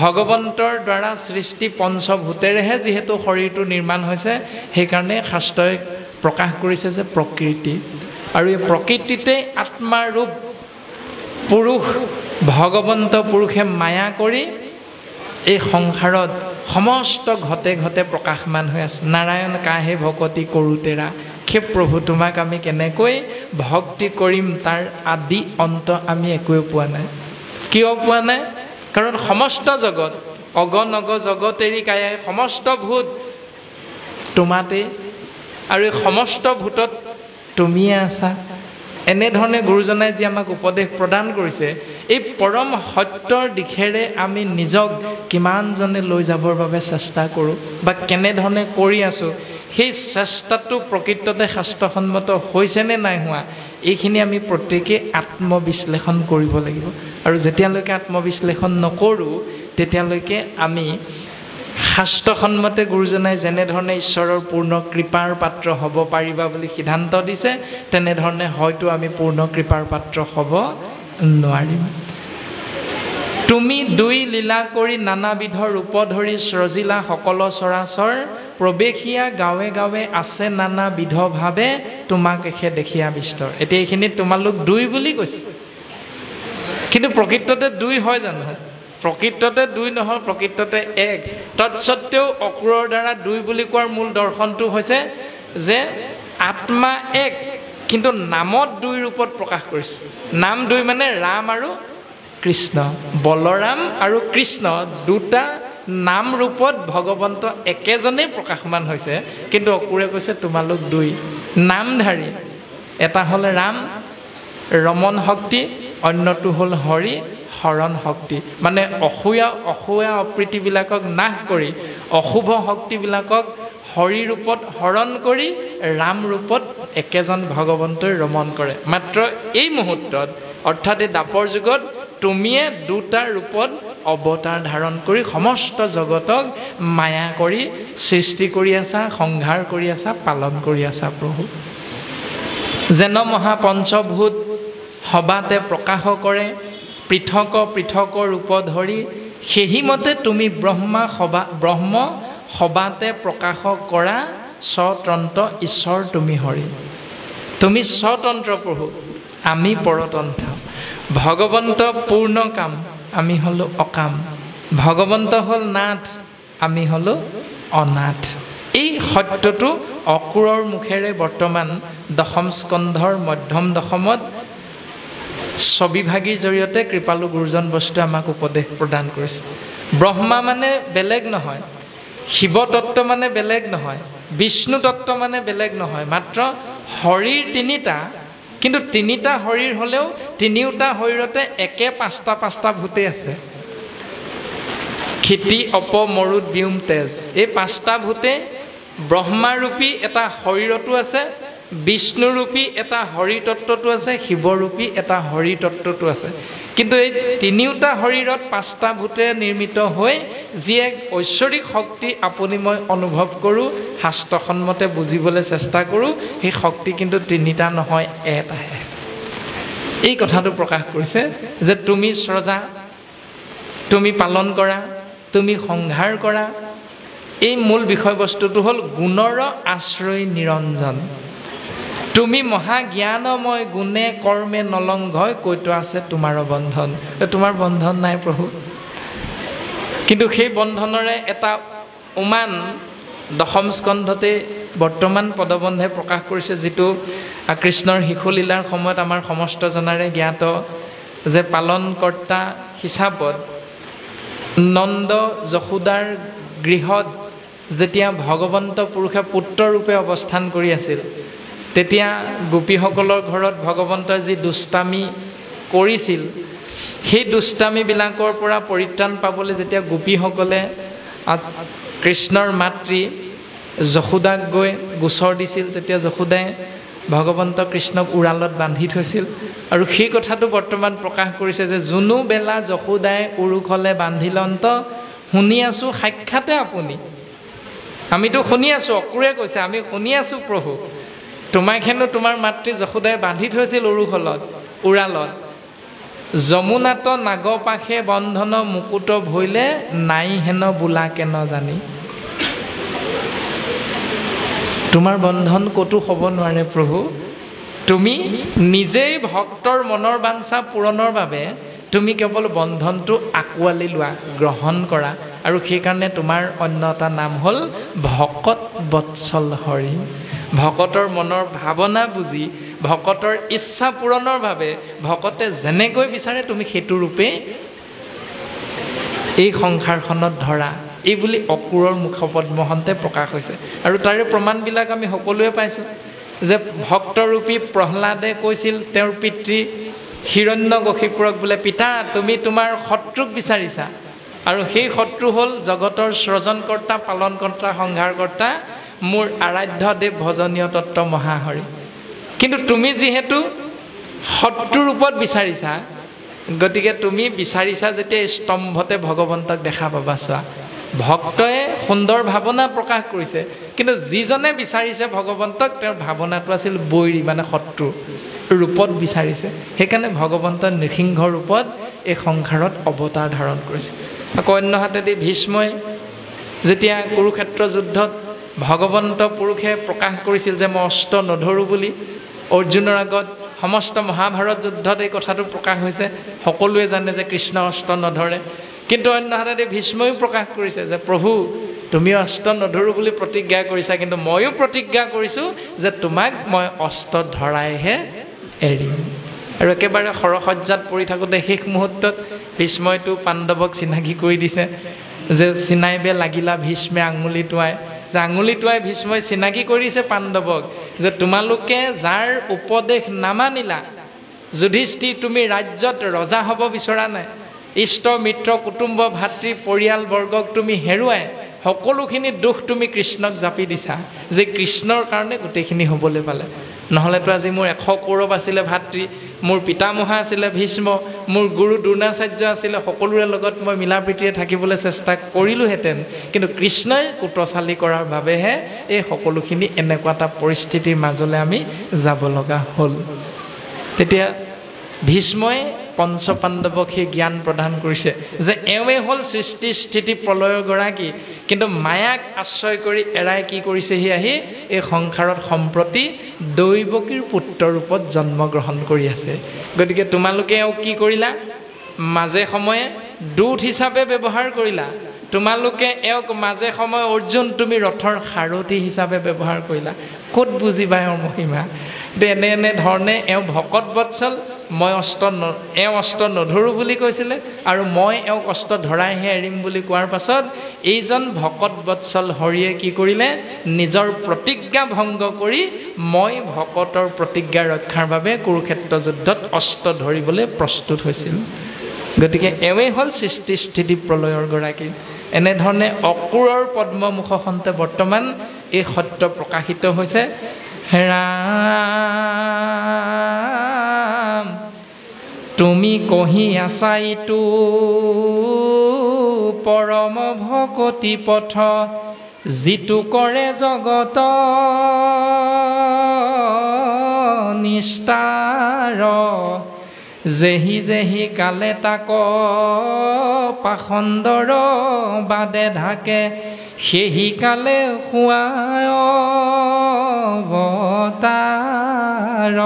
ভগৱন্তৰ দ্বাৰা সৃষ্টি পঞ্চভূতেৰেহে যিহেতু শৰীৰটো নিৰ্মাণ হৈছে, সেইকাৰণে শাস্ত্ৰই প্ৰকাশ কৰিছে যে প্ৰকৃতি, আৰু এই প্ৰকৃতিতে আত্মাৰ ৰূপ পুৰুষ ভগৱন্ত পুৰুষে মায়া কৰি এই সংসাৰত সমস্ত ঘতে ঘতে প্ৰকাশমান হৈ আছে। নাৰায়ণ কাহে ভকতি কৰোতেৰা, সেই প্ৰভু তোমাক আমি কেনেকৈ ভক্তি কৰিম তাৰ আদি অন্ত আমি একোৱে পোৱা নাই। কিয় পোৱা নাই? কাৰণ সমস্ত জগত অগনগ জগত এৰি কায়ে, সমস্ত ভূত তোমাতে, আৰু এই সমস্ত ভূতত তুমিয়ে আছা। এনেধৰণে গুৰুজনাই যি আমাক উপদেশ প্ৰদান কৰিছে, এই পৰম সত্যৰ দিশেৰে আমি নিজক কিমানজনে লৈ যাবৰ বাবে চেষ্টা কৰোঁ বা কেনেধৰণে কৰি আছোঁ, সেই চেষ্টাটো প্ৰকৃততে শাস্ত্ৰসন্মত হৈছেনে নাই হোৱা, এইখিনি আমি প্ৰত্যেকেই আত্মবিশ্লেষণ কৰিব লাগিব। আৰু যেতিয়ালৈকে আত্মবিশ্লেষণ নকৰোঁ তেতিয়ালৈকে আমি শাস্ত্ৰসন্মতে গুৰুজনাই যেনেধৰণে ঈশ্বৰৰ পূৰ্ণ কৃপাৰ পাত্ৰ হ'ব পাৰিবা বুলি সিদ্ধান্ত দিছে, তেনেধৰণে হয়তো আমি পূৰ্ণ কৃপাৰ পাত্ৰ হ'ব নোৱাৰিম। তুমি দুই লীলা কৰি নানাবিধৰ ৰূপ ধৰি সৃজিলা সকলো চৰাচৰ, প্ৰৱেশীয়া গাঁৱে গাঁৱে আছে নানাবিধভাৱে, তোমাক এখে দেখিয়া বিস্তৰ। এতিয়া এইখিনিত তোমালোক দুই বুলি কৈছে, কিন্তু প্ৰকৃততে দুই হয় জানো? প্ৰকৃততে দুই নহয়, প্ৰকৃততে এক। তৎসত্বেও অক্ৰূৰৰ দ্বাৰা দুই বুলি কোৱাৰ মূল দৰ্শনটো হৈছে যে আত্মা এক, কিন্তু নামত দুই ৰূপত প্ৰকাশ কৰিছে। নাম দুই মানে ৰাম আৰু কৃষ্ণ, বলৰাম আৰু কৃষ্ণ দুটা নাম ৰূপত ভগৱন্ত একেজনেই প্ৰকাশমান হৈছে, কিন্তু অকুৰে কৈছে তোমালোক দুই নামধাৰী। এটা হ'ল ৰাম ৰমন শক্তি, অন্যটো হ'ল হৰি হৰণ শক্তি। মানে অসূয়া অপ্ৰীতিবিলাকক নাশ কৰি অশুভ শক্তিবিলাকক হৰি ৰূপত হৰণ কৰি ৰাম ৰূপত একেজন ভগৱন্তই ৰমন কৰে। মাত্ৰ এই মুহূৰ্তত অৰ্থাৎ এই দাপৰ যুগত তুমিয়ে দুটা ৰূপত অৱতাৰ ধাৰণ কৰি সমস্ত জগতক মায়া কৰি সৃষ্টি কৰি আছা, সংহাৰ কৰি আছা, পালন কৰি আছা প্ৰভু। যেন মহাপঞ্চভূত সবাতে প্ৰকাশ কৰে, পৃথক পৃথক ৰূপ ধৰি, সেইমতে তুমি ব্ৰহ্ম সবাতে প্ৰকাশ কৰা স্বতন্ত্ৰ ঈশ্বৰ তুমি হৰি। তুমি স্বতন্ত্ৰ প্ৰভু, আমি পৰতন্ত্ৰ। ভগৱন্ত পূৰ্ণ কাম, আমি হলো অকাম। ভগৱন্ত হ'ল নাথ, আমি হলো অনাথ। এই সত্যটো অকুৰৰ মুখেৰে বৰ্তমান দশম স্কন্ধৰ মধ্যম দশমত ছবিভাগীৰ জৰিয়তে কৃপালু গুৰুজন বস্তুৱে আমাক উপদেশ প্ৰদান কৰিছে। ব্ৰহ্মা মানে বেলেগ নহয়, শিৱ তত্ত্ব মানে বেলেগ নহয়, বিষ্ণু তত্ত্ব মানে বেলেগ নহয়, মাত্ৰ হৰিৰ তিনিটা। কিন্তু তিনিটা শৰীৰ হ'লেও তিনিওটা শৰীৰতে একে পাঁচটা ভূতে আছে। ক্ষিতি অপ মৰুত ব্যোম তেজ, এই পাঁচটা ভূতে ব্ৰহ্মাৰূপী এটা শৰীৰতো আছে, বিষ্ণুৰূপী এটা হৰি তত্ত্বটো আছে, শিৱৰূপী এটা হৰি তত্ত্বটো আছে। কিন্তু এই তিনিওটা শৰীৰত পাঁচটা ভূতে নিৰ্মিত হৈ যি এক ঐশ্বৰিক শক্তি আপুনি মই অনুভৱ কৰোঁ, শাস্ত্ৰসন্মতে বুজিবলৈ চেষ্টা কৰোঁ, সেই শক্তি কিন্তু তিনিটা নহয়, এটাহে। এই কথাটো প্ৰকাশ কৰিছে যে তুমি স্ৰজা, তুমি পালন কৰা, তুমি সংহাৰ কৰা। এই মূল বিষয়বস্তুটো হ'ল গুণৰ আশ্ৰয় নিৰঞ্জন। তুমি মহাজ্ঞানময়, গুণে কৰ্মে নলংঘয়, কৈতো আছে তোমাৰ বন্ধন। তোমাৰ বন্ধন নাই প্ৰভু, কিন্তু সেই বন্ধনৰে এটা উমান দশম স্কন্ধতে বৰ্তমান পদবন্ধে প্ৰকাশ কৰিছে, যিটো কৃষ্ণৰ শিশুলীলাৰ সময়ত আমাৰ সমস্ত জনাৰে জ্ঞাত যে পালনকৰ্তা হিচাপত নন্দ যশোদাৰ গৃহত যেতিয়া ভগৱন্ত পুৰুষে পুত্ৰৰূপে অৱস্থান কৰি আছিল, তেতিয়া গোপীসকলৰ ঘৰত ভগৱন্তই যি দুষ্টামি কৰিছিল, সেই দুষ্টামিবিলাকৰ পৰা পৰিত্ৰাণ পাবলৈ যেতিয়া গোপীসকলে কৃষ্ণৰ মাতৃ যশোদাক গৈ গোচৰ দিছিল, যেতিয়া যশোদাই ভগৱন্ত কৃষ্ণক উৰালত বান্ধি থৈছিল। আৰু সেই কথাটো বৰ্তমান প্ৰকাশ কৰিছে যে যোনো বেলা যশোদাই উৰুখলে বান্ধিলন্ত, শুনি আছোঁ সাক্ষাতে আপুনি। আমিতো শুনি আছোঁ, অকুৰে কৈছে আমি শুনি আছোঁ প্ৰভু, তোমাক হেনো তোমাৰ মাতৃ যশোদাই বান্ধি থৈছিল উৰালত। যমুনাত নাগপাশে বন্ধন, মুকুট ভৈলে নাই হেন বোলা কেন জানি। তোমাৰ বন্ধন ক'তো হ'ব নোৱাৰে প্ৰভু, তুমি নিজেই ভক্তৰ মনৰ বাঞ্ছা পূৰণৰ বাবে তুমি কেৱল বন্ধনটো আঁকোৱালি লোৱা, গ্ৰহণ কৰা। আৰু সেইকাৰণে তোমাৰ অন্য এটা নাম হ'ল ভকত বৎসল হৰি। ভকতৰ মনৰ ভাৱনা বুজি, ভকতৰ ইচ্ছা পূৰণৰ বাবে ভকতে যেনেকৈ বিচাৰে তুমি সেইটো ৰূপে এই সংসাৰখনত ধৰা, এই বুলি অকুৰৰ মুখপদ্মহন্তে প্ৰকাশ হৈছে। আৰু তাৰে প্ৰমাণবিলাক আমি সকলোৱে পাইছোঁ যে ভক্তৰূপী প্ৰহ্লাদে কৈছিল তেওঁৰ পিতৃ হিৰণ্যকশিপুৰক বোলে, পিতা তুমি তোমাৰ শত্ৰুক বিচাৰিছা, আৰু সেই শত্ৰু হ'ল জগতৰ সৃজনকৰ্তা, পালনকৰ্তা, সংহাৰকৰ্তা, মোৰ আৰাধ্য দেৱ ভজনীয় তত্ত্ব মহাহৰি। কিন্তু তুমি যিহেতু শত্ৰু ৰূপত বিচাৰিছা, গতিকে তুমি বিচাৰিছা যেতিয়া স্তম্ভতে ভগৱন্তক দেখা পাবা। চোৱা, ভক্তই সুন্দৰ ভাৱনা প্ৰকাশ কৰিছে, কিন্তু যিজনে বিচাৰিছে ভগৱন্তক তেওঁৰ ভাৱনাটো আছিল বৈৰী, মানে শত্ৰু ৰূপত বিচাৰিছে। সেইকাৰণে ভগৱন্ত নৃসিংহ ৰূপত এই সংসাৰত অৱতাৰ ধাৰণ কৰিছে। আকৌ অন্য হাতেদি ভীষ্মই যেতিয়া কুৰুক্ষেত্ৰ যুদ্ধত ভগৱন্ত পুৰুষে প্ৰকাশ কৰিছিল যে মই অস্ত্ৰ নধৰোঁ বুলি, অৰ্জুনৰ আগত সমস্ত মহাভাৰত যুদ্ধত এই কথাটো প্ৰকাশ হৈছে। সকলোৱে জানে যে কৃষ্ণ অস্ত্ৰ নধৰে, কিন্তু অন্য হাতেদি ভীষ্ময়ো প্ৰকাশ কৰিছে যে প্ৰভু তুমি অস্ত্ৰ নধৰো বুলি প্ৰতিজ্ঞা কৰিছা, কিন্তু ময়ো প্ৰতিজ্ঞা কৰিছোঁ যে তোমাক মই অস্ত্ৰ ধৰাইহে এৰিম। আৰু একেবাৰে সৰসজ্জাত পৰি থাকোঁতে শেষ মুহূৰ্তত ভীষ্মইতো পাণ্ডৱক চিনাকি কৰি দিছে যে চিনাইবে লাগিলা ভীষ্মে আঙুলি টোৱাই, যে আঙুলি টোৱাই ভীষ্মই চিনাকি কৰিছে পাণ্ডৱক যে তোমালোকে যাৰ উপদেশ নামানিলা, যুধিষ্ঠিৰ তুমি ৰাজ্যত ৰজা হ'ব বিচৰা নাই, ইষ্ট মিত্ৰ কুটুম্ব ভাতৃ পৰিয়ালবৰ্গক তুমি হেৰুৱাই সকলোখিনি দুখ তুমি কৃষ্ণক জাপি দিছা, যে কৃষ্ণৰ কাৰণে গোটেইখিনি হ'বলৈ পালে। নহ'লেতো আজি মোৰ 100 কৌৰৱ আছিলে ভাতৃ, মোৰ পিতামহা আছিলে ভীষ্ম, মোৰ গুৰু দ্ৰোণাচাৰ্য আছিলে, সকলোৰে লগত মই মিলা প্ৰীতিৰে থাকিবলৈ চেষ্টা কৰিলোহেঁতেন, কিন্তু কৃষ্ণই কুটচালি কৰাৰ বাবেহে এই সকলোখিনি এনেকুৱা এটা পৰিস্থিতিৰ মাজলৈ আমি যাব লগা হ'ল। তেতিয়া ভীষ্মই পঞ্চপাণ্ডৱক সেই জ্ঞান প্ৰদান কৰিছে যে এওঁৱে হ'ল সৃষ্টি স্থিতি প্ৰলয়ৰ গৰাকী, কিন্তু মায়াক আশ্ৰয় কৰি এৰাই কি কৰিছেহি, আহি এই সংসাৰত সম্প্ৰতি দৈৱকীৰ পুত্ৰ ৰূপত জন্মগ্ৰহণ কৰি আছে। গতিকে তোমালোকে এওঁক কি কৰিলা, মাজে সময়ে দূত হিচাপে ব্যৱহাৰ কৰিলা, তোমালোকে এওঁক মাজে সময়ে অৰ্জুন তুমি ৰথৰ সাৰথি হিচাপে ব্যৱহাৰ কৰিলা। ক'ত বুজিবা এওঁৰ মহিমা? এনে ধৰণে এওঁ ভকত বৎসল, এওঁ অস্ত্ৰ নধৰো বুলি কৈছিলে, আৰু মই এওঁক অস্ত্ৰ ধৰাইহে এৰিম বুলি কোৱাৰ পাছত এইজন ভকত বৎসল হৰিয়ে কি কৰিলে, নিজৰ প্ৰতিজ্ঞা ভংগ কৰি মই ভকতৰ প্ৰতিজ্ঞা ৰক্ষাৰ বাবে কুৰুক্ষেত্ৰ যুদ্ধত অস্ত্ৰ ধৰিবলৈ প্ৰস্তুত হৈছিল। গতিকে এওঁৱেই হ'ল সৃষ্টি স্থিতি প্ৰলয়ৰ গৰাকী। এনেধৰণে অক্ৰূৰৰ পদ্মমুখখনতে বৰ্তমান এই সত্য প্ৰকাশিত হৈছে। ৰাম তুমি কহি আছা ইটো পৰম ভকতি পথ, যিটো কৰে জগত নিষ্ঠাৰ, যেহি যেহি কালে তাক পাখণ্ডৰ বাদে ঢাকে, সেহি কালে খুৱায় অৱতাৰ।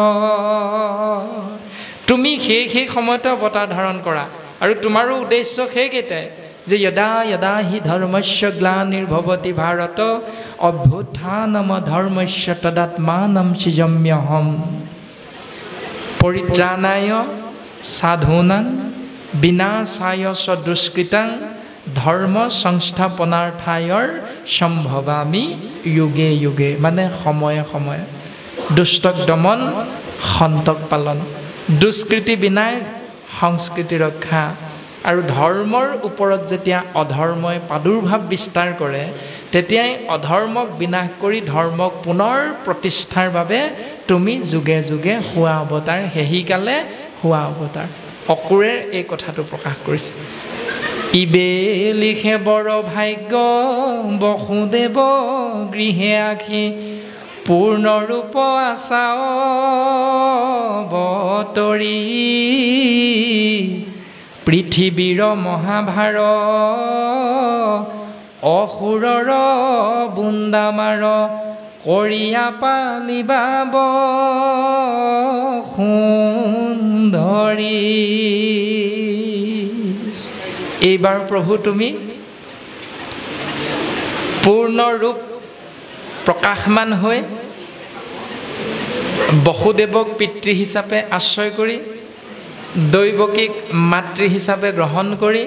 তুমি সেই সময়তে অৱতাৰ ধাৰণ কৰা, আৰু তোমাৰো উদ্দেশ্য সেইকেইটাই যে যদা যদা হি ধৰ্মস্য গ্লানিৰ্ভৱতি ভাৰত অভ্যুত্থানম ধৰ্মস্য তদাত্মানম সৃজম্যহম পৰিত্ৰাণায় সাধূনাং বিনাশায় চ দুষ্কৃতাং ধৰ্ম সংস্থাপনাৰ্থায়ৰ সম্ভৱামি যুগে যুগে। মানে সময়ে সময়ে দুষ্টক দমন, সন্তক পালন, দুষ্কৃতি বিনাশ, সংস্কৃতি ৰক্ষা। আৰু ধৰ্মৰ ওপৰত যেতিয়া অধৰ্মই প্ৰাদুৰ্ভাৱ বিস্তাৰ কৰে, তেতিয়াই অধৰ্মক বিনাশ কৰি ধৰ্মক পুনৰ প্ৰতিষ্ঠাৰ বাবে তুমি যুগে যুগে হোৱা অৱতাৰ, সেহিকালে হোৱা অৱতাৰ। অক্ৰূৰে এই কথাটো প্ৰকাশ কৰিছে। ইবে লিখে বৰ ভাগ্য বসুদেৱ গৃহে আখি, পূৰ্ণৰূপ আশা অৱতৰি, পৃথিৱীৰ মহাভাৰ অসুৰৰ বুন্দামাৰ, কৰিয়া পালিবাব সুন্দৰী। এইবাৰ প্ৰভু তুমি পূৰ্ণ ৰূপ প্ৰকাশমান হৈ বসুদেৱক পিতৃ হিচাপে আশ্ৰয় কৰি, দৈৱকীক মাতৃ হিচাপে গ্ৰহণ কৰি,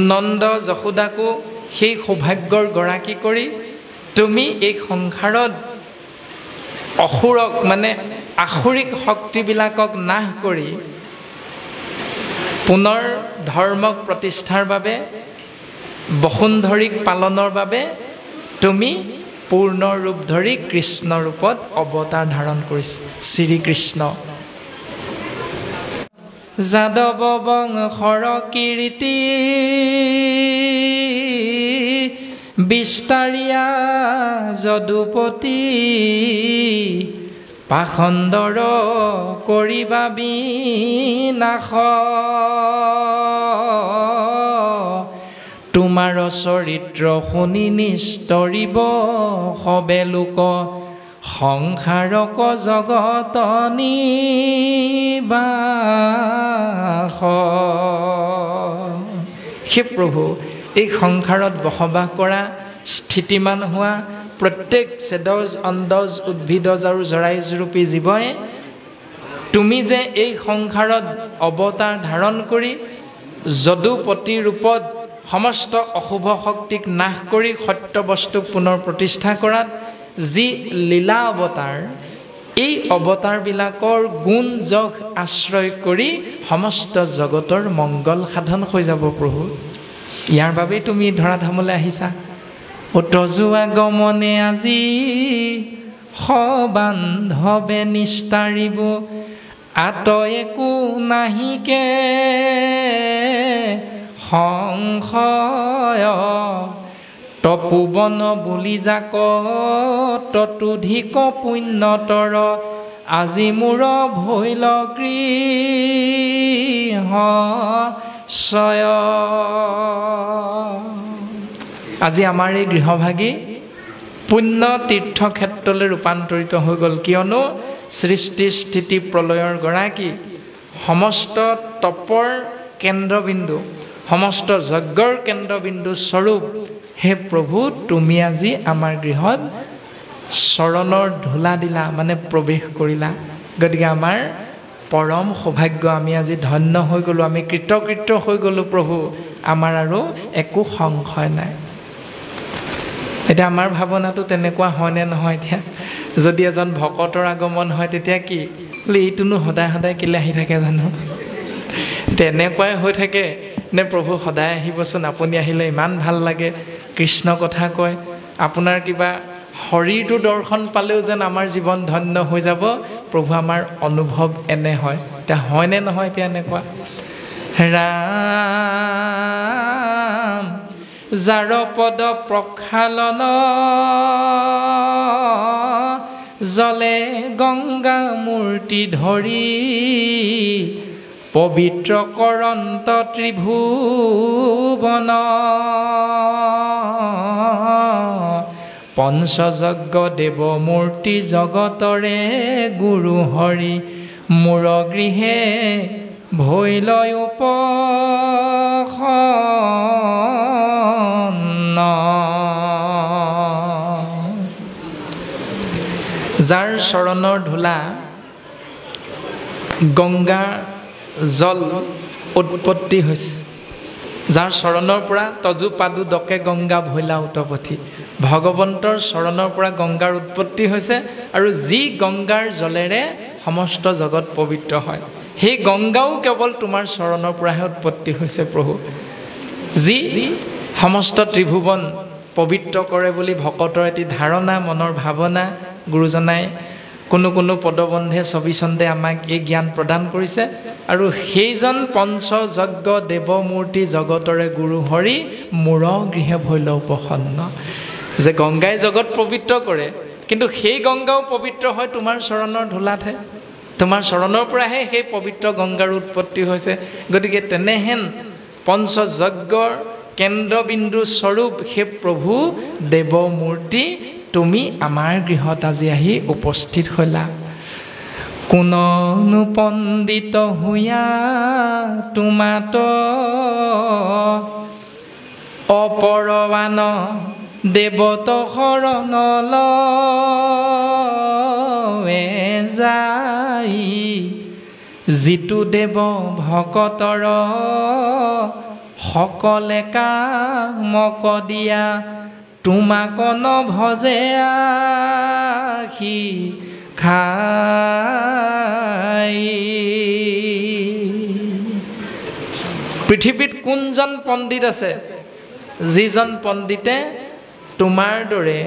নন্দ যশোদাকো সেই সৌভাগ্যৰ গৰাকী কৰি তুমি এই সংসাৰত অসুৰক মানে আসুৰিক শক্তিবিলাকক নাশ কৰি পুনৰ ধৰ্মক প্ৰতিষ্ঠাৰ বাবে, বসুন্ধৰীক পালনৰ বাবে তুমি পূৰ্ণ ৰূপ ধৰি কৃষ্ণ ৰূপত অৱতাৰ ধাৰণ কৰিছে শ্ৰীকৃষ্ণ। যাদৱ বংশৰ কীৰ্তি বিস্তাৰিয়া যদুপতি, পাখণ্ডৰ কৰিবা বিনাশ, তোমাৰ চৰিত্ৰ শুনি নিস্তৰিব সবে লোক, সংসাৰক জগত নিবাস। হে প্ৰভু, এই সংসাৰত বসবাস কৰা স্থিতিমান হোৱা প্ৰত্যেক সেদজ অন্দজ উদ্ভিদজ আৰু জৰাইজৰূপী জীৱই তুমি যে এই সংসাৰত অৱতাৰ ধাৰণ কৰি যদুপতি ৰূপত সমস্ত অশুভ শক্তিক নাশ কৰি সত্য বস্তুক পুনৰ প্ৰতিষ্ঠা কৰাত যি লীলা অৱতাৰ এই অৱতাৰবিলাকৰ গুণ যশ আশ্ৰয় কৰি সমস্ত জগতৰ মংগল সাধন হৈ যাব প্ৰভু। ইয়াৰ বাবেই তুমি ধৰাধামলৈ আহিছা। অতজোৱা গমনে আজি সবান্ধৱে নিস্তাৰিব আত একো নাহিকে সংশয় তপোবন বুলি যাক ততোধিক পুণ্যতৰ আজি মোৰ ভৈল গৃহশয়। আজি আমাৰ এই গৃহভাগী পুণ্য তীৰ্থক্ষেত্ৰলৈ ৰূপান্তৰিত হৈ গ'ল, কিয়নো সৃষ্টি স্থিতি প্ৰলয়ৰ গৰাকী সমস্ত তপৰ কেন্দ্ৰবিন্দু সমস্ত যজ্ঞৰ কেন্দ্ৰবিন্দু স্বৰূপ হে প্ৰভু তুমি আজি আমাৰ গৃহত চৰণৰ ধূলা দিলা, মানে প্ৰৱেশ কৰিলা। গতিকে আমাৰ পৰম সৌভাগ্য, আমি আজি ধন্য হৈ গ'লোঁ, আমি কৃতকৃত্য হৈ গ'লোঁ প্ৰভু, আমাৰ আৰু একো সংশয় নাই। এতিয়া আমাৰ ভাৱনাটো তেনেকুৱা হয়নে নহয়? এতিয়া যদি এজন ভকতৰ আগমন হয় তেতিয়া কি বোলে এইটোনো সদায় সদায় কেলৈ আহি থাকে জানো? তেনেকুৱাই হৈ থাকে নে প্ৰভু সদায় আহিবচোন, আপুনি আহিলে ইমান ভাল লাগে, কৃষ্ণ কথা কয়, আপোনাৰ কিবা শৰীৰটো দৰ্শন পালেও যেন আমাৰ জীৱন ধন্য হৈ যাব। প্ৰভু আমাৰ অনুভৱ এনে হয়। এতিয়া হয়নে নহয়? এতিয়া এনেকুৱা ৰাম যাৰ পদ প্ৰক্ষালন জলে গংগা মূৰ্তি ধৰি পবিত্ৰ কৰন্ত ত্ৰিভুৱন পঞ্চযজ্ঞ দেৱ মূৰ্তি জগতৰে গুৰু হৰি মোৰ গৃহে ভৈলয় উপসন্ন। যাৰ চৰণৰ ধূলা গংগা জল উৎপত্তি হৈছে, যাৰ চৰণৰ পৰা তজু পাদু দকে গংগা ভৈলা উতপথি, ভগৱন্তৰ চৰণৰ পৰা গংগাৰ উৎপত্তি হৈছে, আৰু যি গংগাৰ জলেৰে সমস্ত জগত পবিত্ৰ হয়, সেই গংগাও কেৱল তোমাৰ চৰণৰ পৰাহে উৎপত্তি হৈছে প্ৰভু। যি সমস্ত ত্ৰিভুৱন পবিত্ৰ কৰে বুলি ভকতৰ এটি ধাৰণা, মনৰ ভাৱনা, গুৰুজনাই কোনো কোনো পদবন্ধে ছবিচন্দে আমাক এই জ্ঞান প্ৰদান কৰিছে। আৰু সেইজন পঞ্চযজ্ঞ দেৱ মূৰ্তি জগতৰে গুৰু হৰি মোৰ গৃহে ভৈল উপসন্ন। যে গংগাই জগত পবিত্ৰ কৰে, কিন্তু সেই গংগাও পবিত্ৰ হয় তোমাৰ চৰণৰ ধূলাতহে, তোমাৰ চৰণৰ পৰাহে সেই পবিত্ৰ গংগাৰ উৎপত্তি হৈছে। গতিকে তেনেহেন পঞ্চযজ্ঞৰ কেন্দ্ৰবিন্দু স্বৰূপ সেই প্ৰভু দেৱ মূৰ্তি তুমি আমাৰ গৃহত আজি আহি উপস্থিত হ'লা। কোননো পণ্ডিত হুয়া তোমাত অপৰৱান দেৱত শৰণ লৱে যাই, যিটো দেৱ ভকতৰ সকলে কামক দিয়া, তোমাক নভজে আহি খাই। পৃথিৱীত কোনজন পণ্ডিত আছে যিজন পণ্ডিতে তোমাৰ দৰে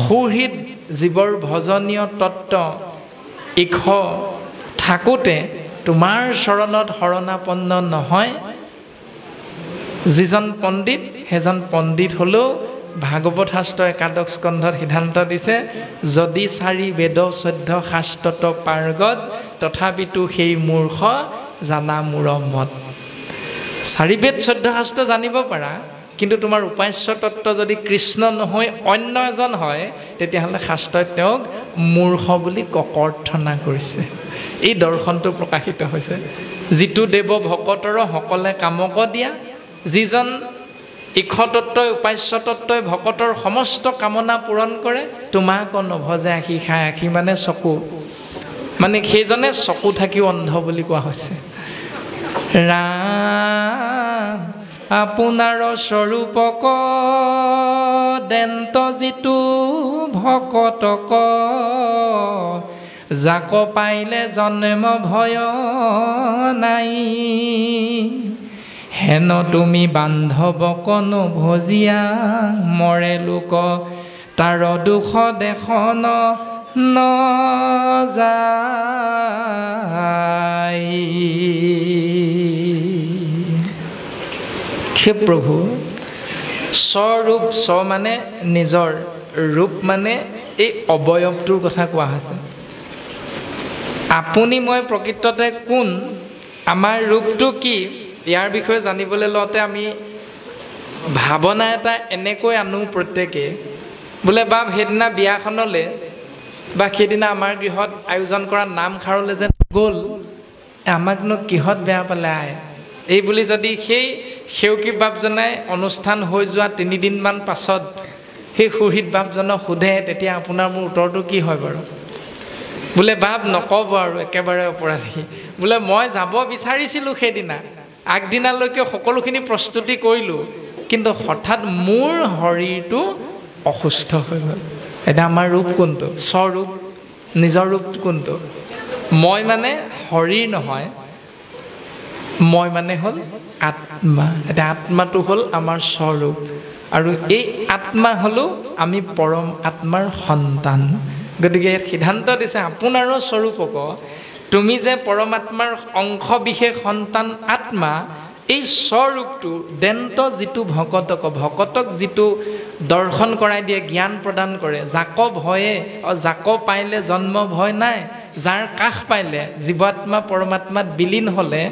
সুহৃদ জীৱৰ ভজনীয় তত্ত্ব ইখ থাকোঁতে তোমাৰ চৰণত শৰণাপন্ন নহয়? যিজন পণ্ডিত, সেইজন পণ্ডিত হ'লেও ভাগৱত শাস্ত্ৰ একাদশ স্কন্ধত সিদ্ধান্ত দিছে, যদি 4 বেদ 14 শাস্ত্ৰত পাৰ্গত, তথাপিতো সেই মূৰ্খ জানা মূৰ মত। 4 বেদ 14 শাস্ত্ৰ জানিব পাৰা, কিন্তু তোমাৰ উপাস্য তত্ত্ব যদি কৃষ্ণ নহয় অন্য এজন হয়, তেতিয়াহ'লে শাস্ত্ৰই তেওঁক মূৰ্খ বুলি ককৰ্থনা কৰিছে। এই দৰ্শনটো প্ৰকাশিত হৈছে। যিটো দেৱ ভকতৰ সকলে কামক দিয়া, যিজন ইক্ষতত্বই উপাস্য তত্বই ভকতৰ সমস্ত কামনা পূৰণ কৰে তোমাক নভজে আখি খাই আখি মানে চকু মানে সেইজনে চকু থাকিও অন্ধ বুলি কোৱা হৈছে ৰাম আপোনাৰ স্বৰূপক দেন্ত যিটো ভকতক যাক পাইলে জন্ম ভয় নাই হেন তুমি বান্ধৱক নভজিয়া মৰে লোক তাৰ দুখ দেখন নযায় হে প্ৰভু স্বৰূপ স্ব মানে নিজৰ ৰূপ মানে এই অৱয়ৱটোৰ কথা কোৱা হৈছে আপুনি মই প্ৰকৃততে কোন আমাৰ ৰূপটো কি ইয়াৰ বিষয়ে জানিবলৈ লওঁতে আমি ভাৱনা এটা এনেকৈ আনো প্ৰত্যেকে বোলে বাপ সেইদিনা বিয়াখনলৈ বা সেইদিনা আমাৰ গৃহত আয়োজন কৰা নামখাৰলৈ যেন গ'ল আমাকনো কিহত বেয়া পালে আই এই বুলি যদি সেই সেউকী বাপজনাই অনুষ্ঠান হৈ যোৱা 3 দিনমান পাছত সেই সুহিত বাপজনক সোধে তেতিয়া আপোনাৰ মোৰ উত্তৰটো কি হয় বাৰু বোলে বাপ নক'ব আৰু একেবাৰে অপৰাধী বোলে মই যাব বিচাৰিছিলোঁ সেইদিনা আগদিনালৈকে সকলোখিনি প্ৰস্তুতি কৰিলোঁ কিন্তু হঠাৎ মোৰ শৰীৰটো অসুস্থ হৈ গ'ল এটা আমাৰ ৰূপ কোনটো স্বৰূপ নিজৰ ৰূপ কোনটো মই মানে শৰীৰ নহয় মই মানে হ'ল আত্মা এটা আত্মাটো হ'ল আমাৰ স্বৰূপ আৰু এই আত্মা হ'লো আমি পৰম আত্মাৰ সন্তান গতিকে সিদ্ধান্ত দিছে আপোনাৰো স্বৰূপক তুমি যে পৰমাত্মাৰ অংশ বিশেষ সন্তান আত্মা এই স্বৰূপটো দেন্ত যিটো ভকতক যিটো দৰ্শন কৰাই দিয়ে জ্ঞান প্ৰদান কৰে যাক ভয়ে যাক পাইলে জন্ম ভয় নাই যাৰ কাষ পাইলে জীৱাত্মা পৰমাত্মাত বিলীন হ'লে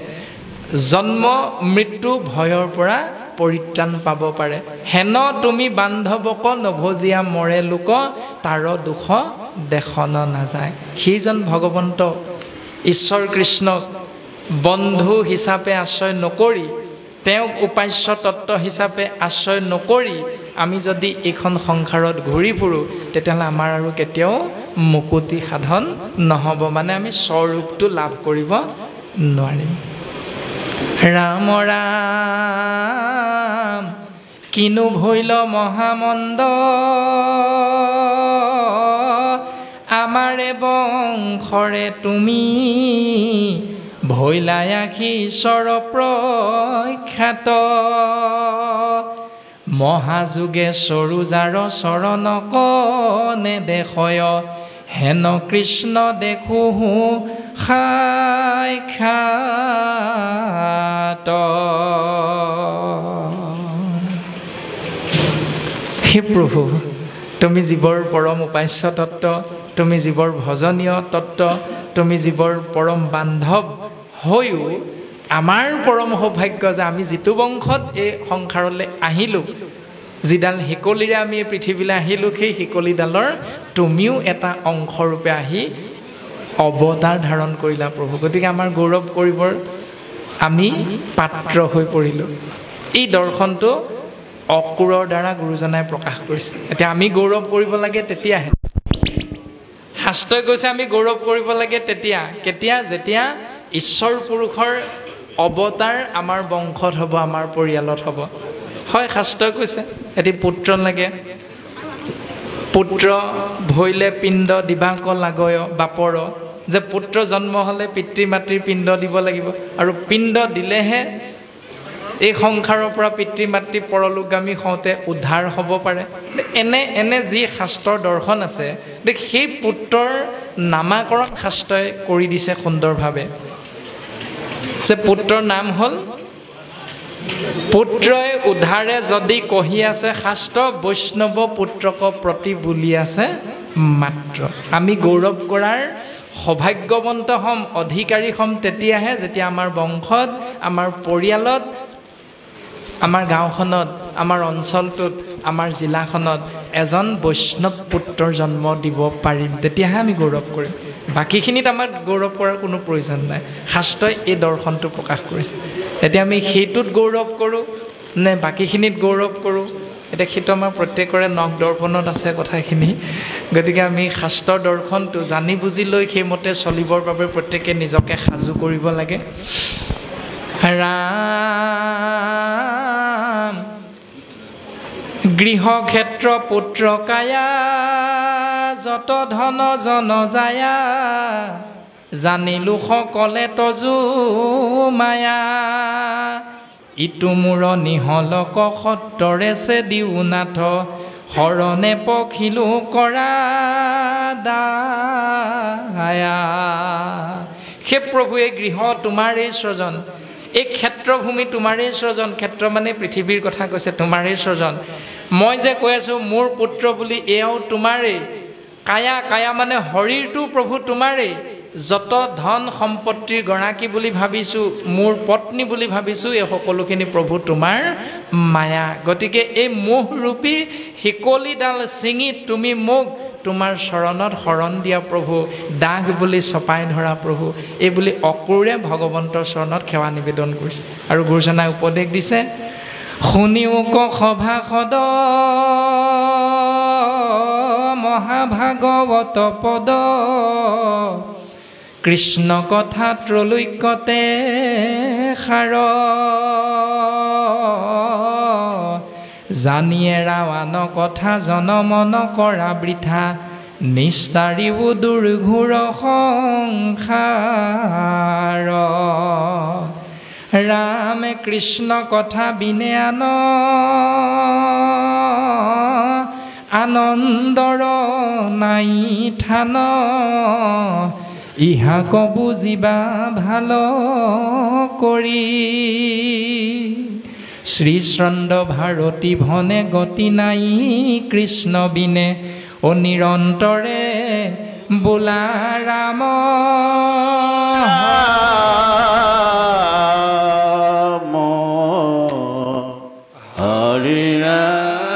জন্ম মৃত্যু ভয়ৰ পৰা পৰিত্ৰাণ পাব পাৰে হেন তুমি বান্ধৱক নভজিয়া মৰে লোক তাৰ দুখ দেখন নাযায় সেইজন ভগৱন্ত ঈশ্বৰ কৃষ্ণক বন্ধু হিচাপে আশ্ৰয় নকৰি তেওঁক উপাস্য তত্ত্ব হিচাপে আশ্ৰয় নকৰি আমি যদি এইখন সংসাৰত ঘূৰি ফুৰোঁ তেতিয়াহ'লে আমাৰ আৰু কেতিয়াও মুকুতি সাধন নহ'ব মানে আমি স্বৰূপটো লাভ কৰিব নোৱাৰিম ৰাম ৰাম কিনো ভৈল মহামন্দ আমাৰে বংশৰে তুমি ভৈলাই আখি ঈশ্বৰ প্ৰখ্যাত মহাযোগে সৰুজাৰ চৰণক নেদেশয় হেন কৃষ্ণ দেখো সাক্ষাৎ হে প্ৰভু তুমি জীৱৰ পৰম উপাস্য তত্ত্ব তুমি জীৱৰ ভজনীয় তত্ত্ব তুমি জীৱৰ পৰম বান্ধৱ হৈও আমাৰ পৰম সৌভাগ্য যে আমি যিটো বংশত এই সংসাৰলৈ আহিলোঁ যিডাল শিকলিৰে আমি এই পৃথিৱীলৈ আহিলোঁ সেই শিকলিডালৰ তুমিও এটা অংশৰূপে আহি অৱতাৰ ধাৰণ কৰিলা প্ৰভু গতিকে আমাৰ গৌৰৱ কৰিবৰ আমি পাত্ৰ হৈ পৰিলোঁ এই দৰ্শনটো অকুৰৰ দ্বাৰা গুৰুজনাই প্ৰকাশ কৰিছে এতিয়া আমি গৌৰৱ কৰিব লাগে তেতিয়াহে শাস্ত্ৰই কৈছে আমি গৌৰৱ কৰিব লাগে কেতিয়া যেতিয়া ঈশ্বৰ পুৰুষৰ অৱতাৰ আমাৰ বংশত হ'ব আমাৰ পৰিয়ালত হ'ব হয় শাস্ত্ৰই কৈছে এটি পুত্ৰ লাগে পুত্ৰ ভৈলে পিণ্ড দিবাক লাগয় বাপৰ যে পুত্ৰ জন্ম হ'লে পিতৃ মাতৃৰ পিণ্ড দিব লাগিব আৰু পিণ্ড দিলেহে এই সংসাৰৰ পৰা পিতৃ মাতৃ পৰলোকগামী হওঁতে উদ্ধাৰ হ'ব পাৰে এনে যি শাস্ত্ৰৰ দৰ্শন আছে সেই পুত্ৰৰ নামাকৰণ শাস্ত্ৰই কৰি দিছে সুন্দৰভাৱে যে পুত্ৰৰ নাম হ'ল পুত্ৰই উদ্ধাৰে যদি কহি আছে শাস্ত্ৰ বৈষ্ণৱ পুত্ৰক প্ৰতি বুলি আছে মাত্ৰ আমি গৌৰৱ কৰাৰ সৌভাগ্যৱন্ত হ'ম অধিকাৰী হ'ম তেতিয়াহে যেতিয়া আমাৰ বংশত আমাৰ পৰিয়ালত আমাৰ গাঁওখনত আমাৰ অঞ্চলটোত আমাৰ জিলাখনত এজন বৈষ্ণৱ পুত্ৰৰ জন্ম দিব পাৰিম তেতিয়াহে আমি গৌৰৱ কৰিম বাকীখিনিত আমাৰ গৌৰৱ কৰাৰ কোনো প্ৰয়োজন নাই শাস্ত্ৰই এই দৰ্শনটো প্ৰকাশ কৰিছে এতিয়া আমি সেইটোত গৌৰৱ কৰোঁ নে বাকীখিনিত গৌৰৱ কৰোঁ? এতিয়া সেইটো আমাৰ প্ৰত্যেকৰে নখ দৰ্পণত আছে কথাখিনি। গতিকে আমি শাস্ত্ৰৰ দৰ্শনটো জানি বুজি লৈ সেইমতে চলিবৰ বাবে প্ৰত্যেকে নিজকে সাজু কৰিব লাগে। ৰাম গৃহক্ষেত্ৰ পুত্ৰ কায়া যত ধন জন যায়া জানিলো সকলে তজু মায়া ইটো মূৰ নিহলক সত্তৰে চে দিও নাথ হৰণে পখিলো কৰা দায়া। হে প্ৰভু, এই গৃহ তোমাৰেই সৃজন, এই ক্ষেত্ৰভূমি তোমাৰেই সৃজন। ক্ষেত্ৰ মানে পৃথিৱীৰ কথা কৈছে, তোমাৰেই সৃজন। মই যে কৈ আছোঁ মোৰ পুত্ৰ বুলি, এয়াও তোমাৰেই। কায়া, কায়া মানে শৰীৰটো প্ৰভু তোমাৰেই। যত ধন সম্পত্তিৰ গৰাকী বুলি ভাবিছোঁ, মোৰ পত্নী বুলি ভাবিছোঁ, এই সকলোখিনি প্ৰভু তোমাৰ মায়া। গতিকে এই মোহৰূপী শিকলিডাল ছিঙি তুমি মোক তোমাৰ চৰণত শৰণ দিয়া প্ৰভু, দাগ বুলি চপাই ধৰা প্ৰভু, এই বুলি অক্ৰূৰে ভগৱন্তৰ চৰণত সেৱা নিবেদন কৰিছে। আৰু গুৰুজনাই উপদেশ দিছে, শুনিও ক সভাসদ মহাভাগৱত পদ কৃষ্ণ কথা ত্ৰৈলোক্যতে সাৰ জানিয়ে ৰাৱান কথা জনমন কৰা বৃথা নিস্তাৰিও দুৰ্ঘোৰ সংসাৰ ৰাম কৃষ্ণ কথা বিনে আনন্দৰ নাই থান ইহাক বুজিবা ভাল কৰি শ্ৰীচন্দ্ৰ ভাৰতী ভনে গতি নাই কৃষ্ণ বিনে অনিৰন্তৰে বোলা ৰাম হৰি ৰাম